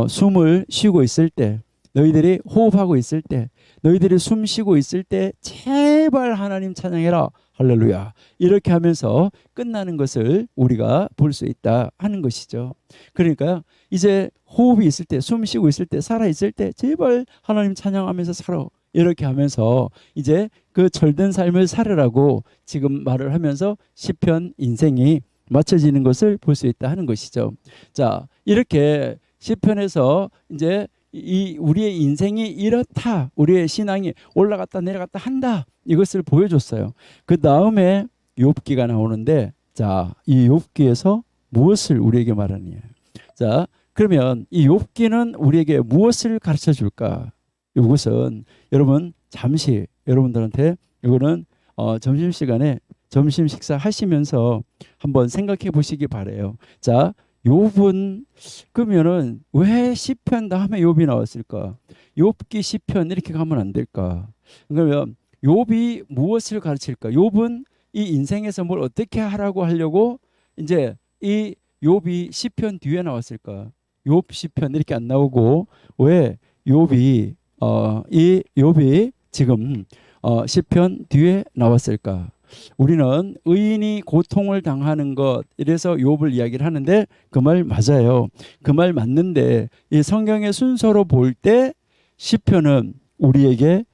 숨을 쉬고 있을 때, 너희들이 호흡하고 있을 때, 너희들이 숨 쉬고 있을 때 제발 하나님 찬양해라. 할렐루야. 이렇게 하면서 끝나는 것을 우리가 볼 수 있다 하는 것이죠. 그러니까 이제 호흡이 있을 때, 숨 쉬고 있을 때, 살아 있을 때 제발 하나님 찬양하면서 살아. 이렇게 하면서 이제 그 철든 삶을 살으라고 지금 말을 하면서 시편 인생이 맞춰지는 것을 볼 수 있다 하는 것이죠. 자, 이렇게 시편에서 이제 우리의 인생이 이렇다, 우리의 신앙이 올라갔다 내려갔다 한다, 이것을 보여줬어요. 그 다음에 욥기가 나오는데, 자, 이 욥기에서 무엇을 우리에게 말하느냐. 자, 그러면 이 욥기는 우리에게 무엇을 가르쳐 줄까? 이것은 여러분 잠시 여러분들한테 이거는 점심시간에 점심 식사 하시면서 한번 생각해 보시기 바래요. 자, 욥은 그러면은 왜 시편 다음에 욥이 나왔을까? 욥기 시편 이렇게 가면 안 될까? 그러면 욥이 무엇을 가르칠까? 욥은 이 인생에서 뭘 어떻게 하려고 이제 이 욥이 시편 뒤에 나왔을까? 욥 시편 이렇게 안 나오고 왜 욥이 이 욥이 지금 시편 뒤에 나왔을까? 우리는 의인이 고통을 당하는 것 이래서 욥을 이야기를 하는데 그 말 맞아요. 그 말 맞는데 이 성경의 순서로 볼 때 시편은 우리에게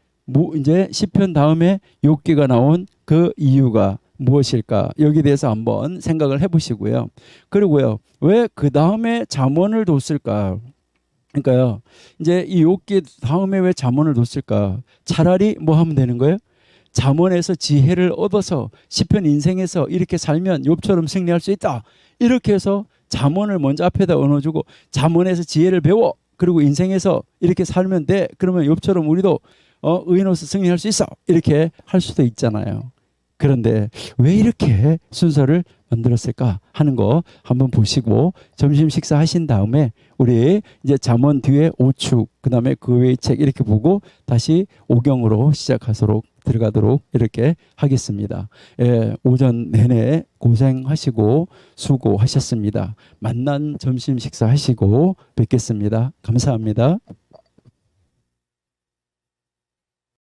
이제 시편 다음에 욥기가 나온 그 이유가 무엇일까? 여기에 대해서 한번 생각을 해보시고요. 그리고요, 왜 그 다음에 잠언을 뒀을까? 그러니까요, 이제 이 욥기 다음에 왜 잠언을 뒀을까? 차라리 뭐 하면 되는 거예요? 잠언에서 지혜를 얻어서 시편 인생에서 이렇게 살면 욥처럼 승리할 수 있다. 이렇게 해서 잠언을 먼저 앞에다 얹어주고 잠언에서 지혜를 배워. 그리고 인생에서 이렇게 살면 돼. 그러면 욥처럼 우리도 의인으로서 승리할 수 있어. 이렇게 할 수도 있잖아요. 그런데 왜 이렇게 순서를 만들었을까 하는 거 한번 보시고 점심 식사하신 다음에 우리 이제 잠언 뒤에 오축 그다음에 그 외의 책 이렇게 보고 다시 오경으로 시작하도록 들어가도록 이렇게 하겠습니다. 오전 내내 고생하시고 수고하셨습니다. 만난 점심 식사하시고 뵙겠습니다. 감사합니다.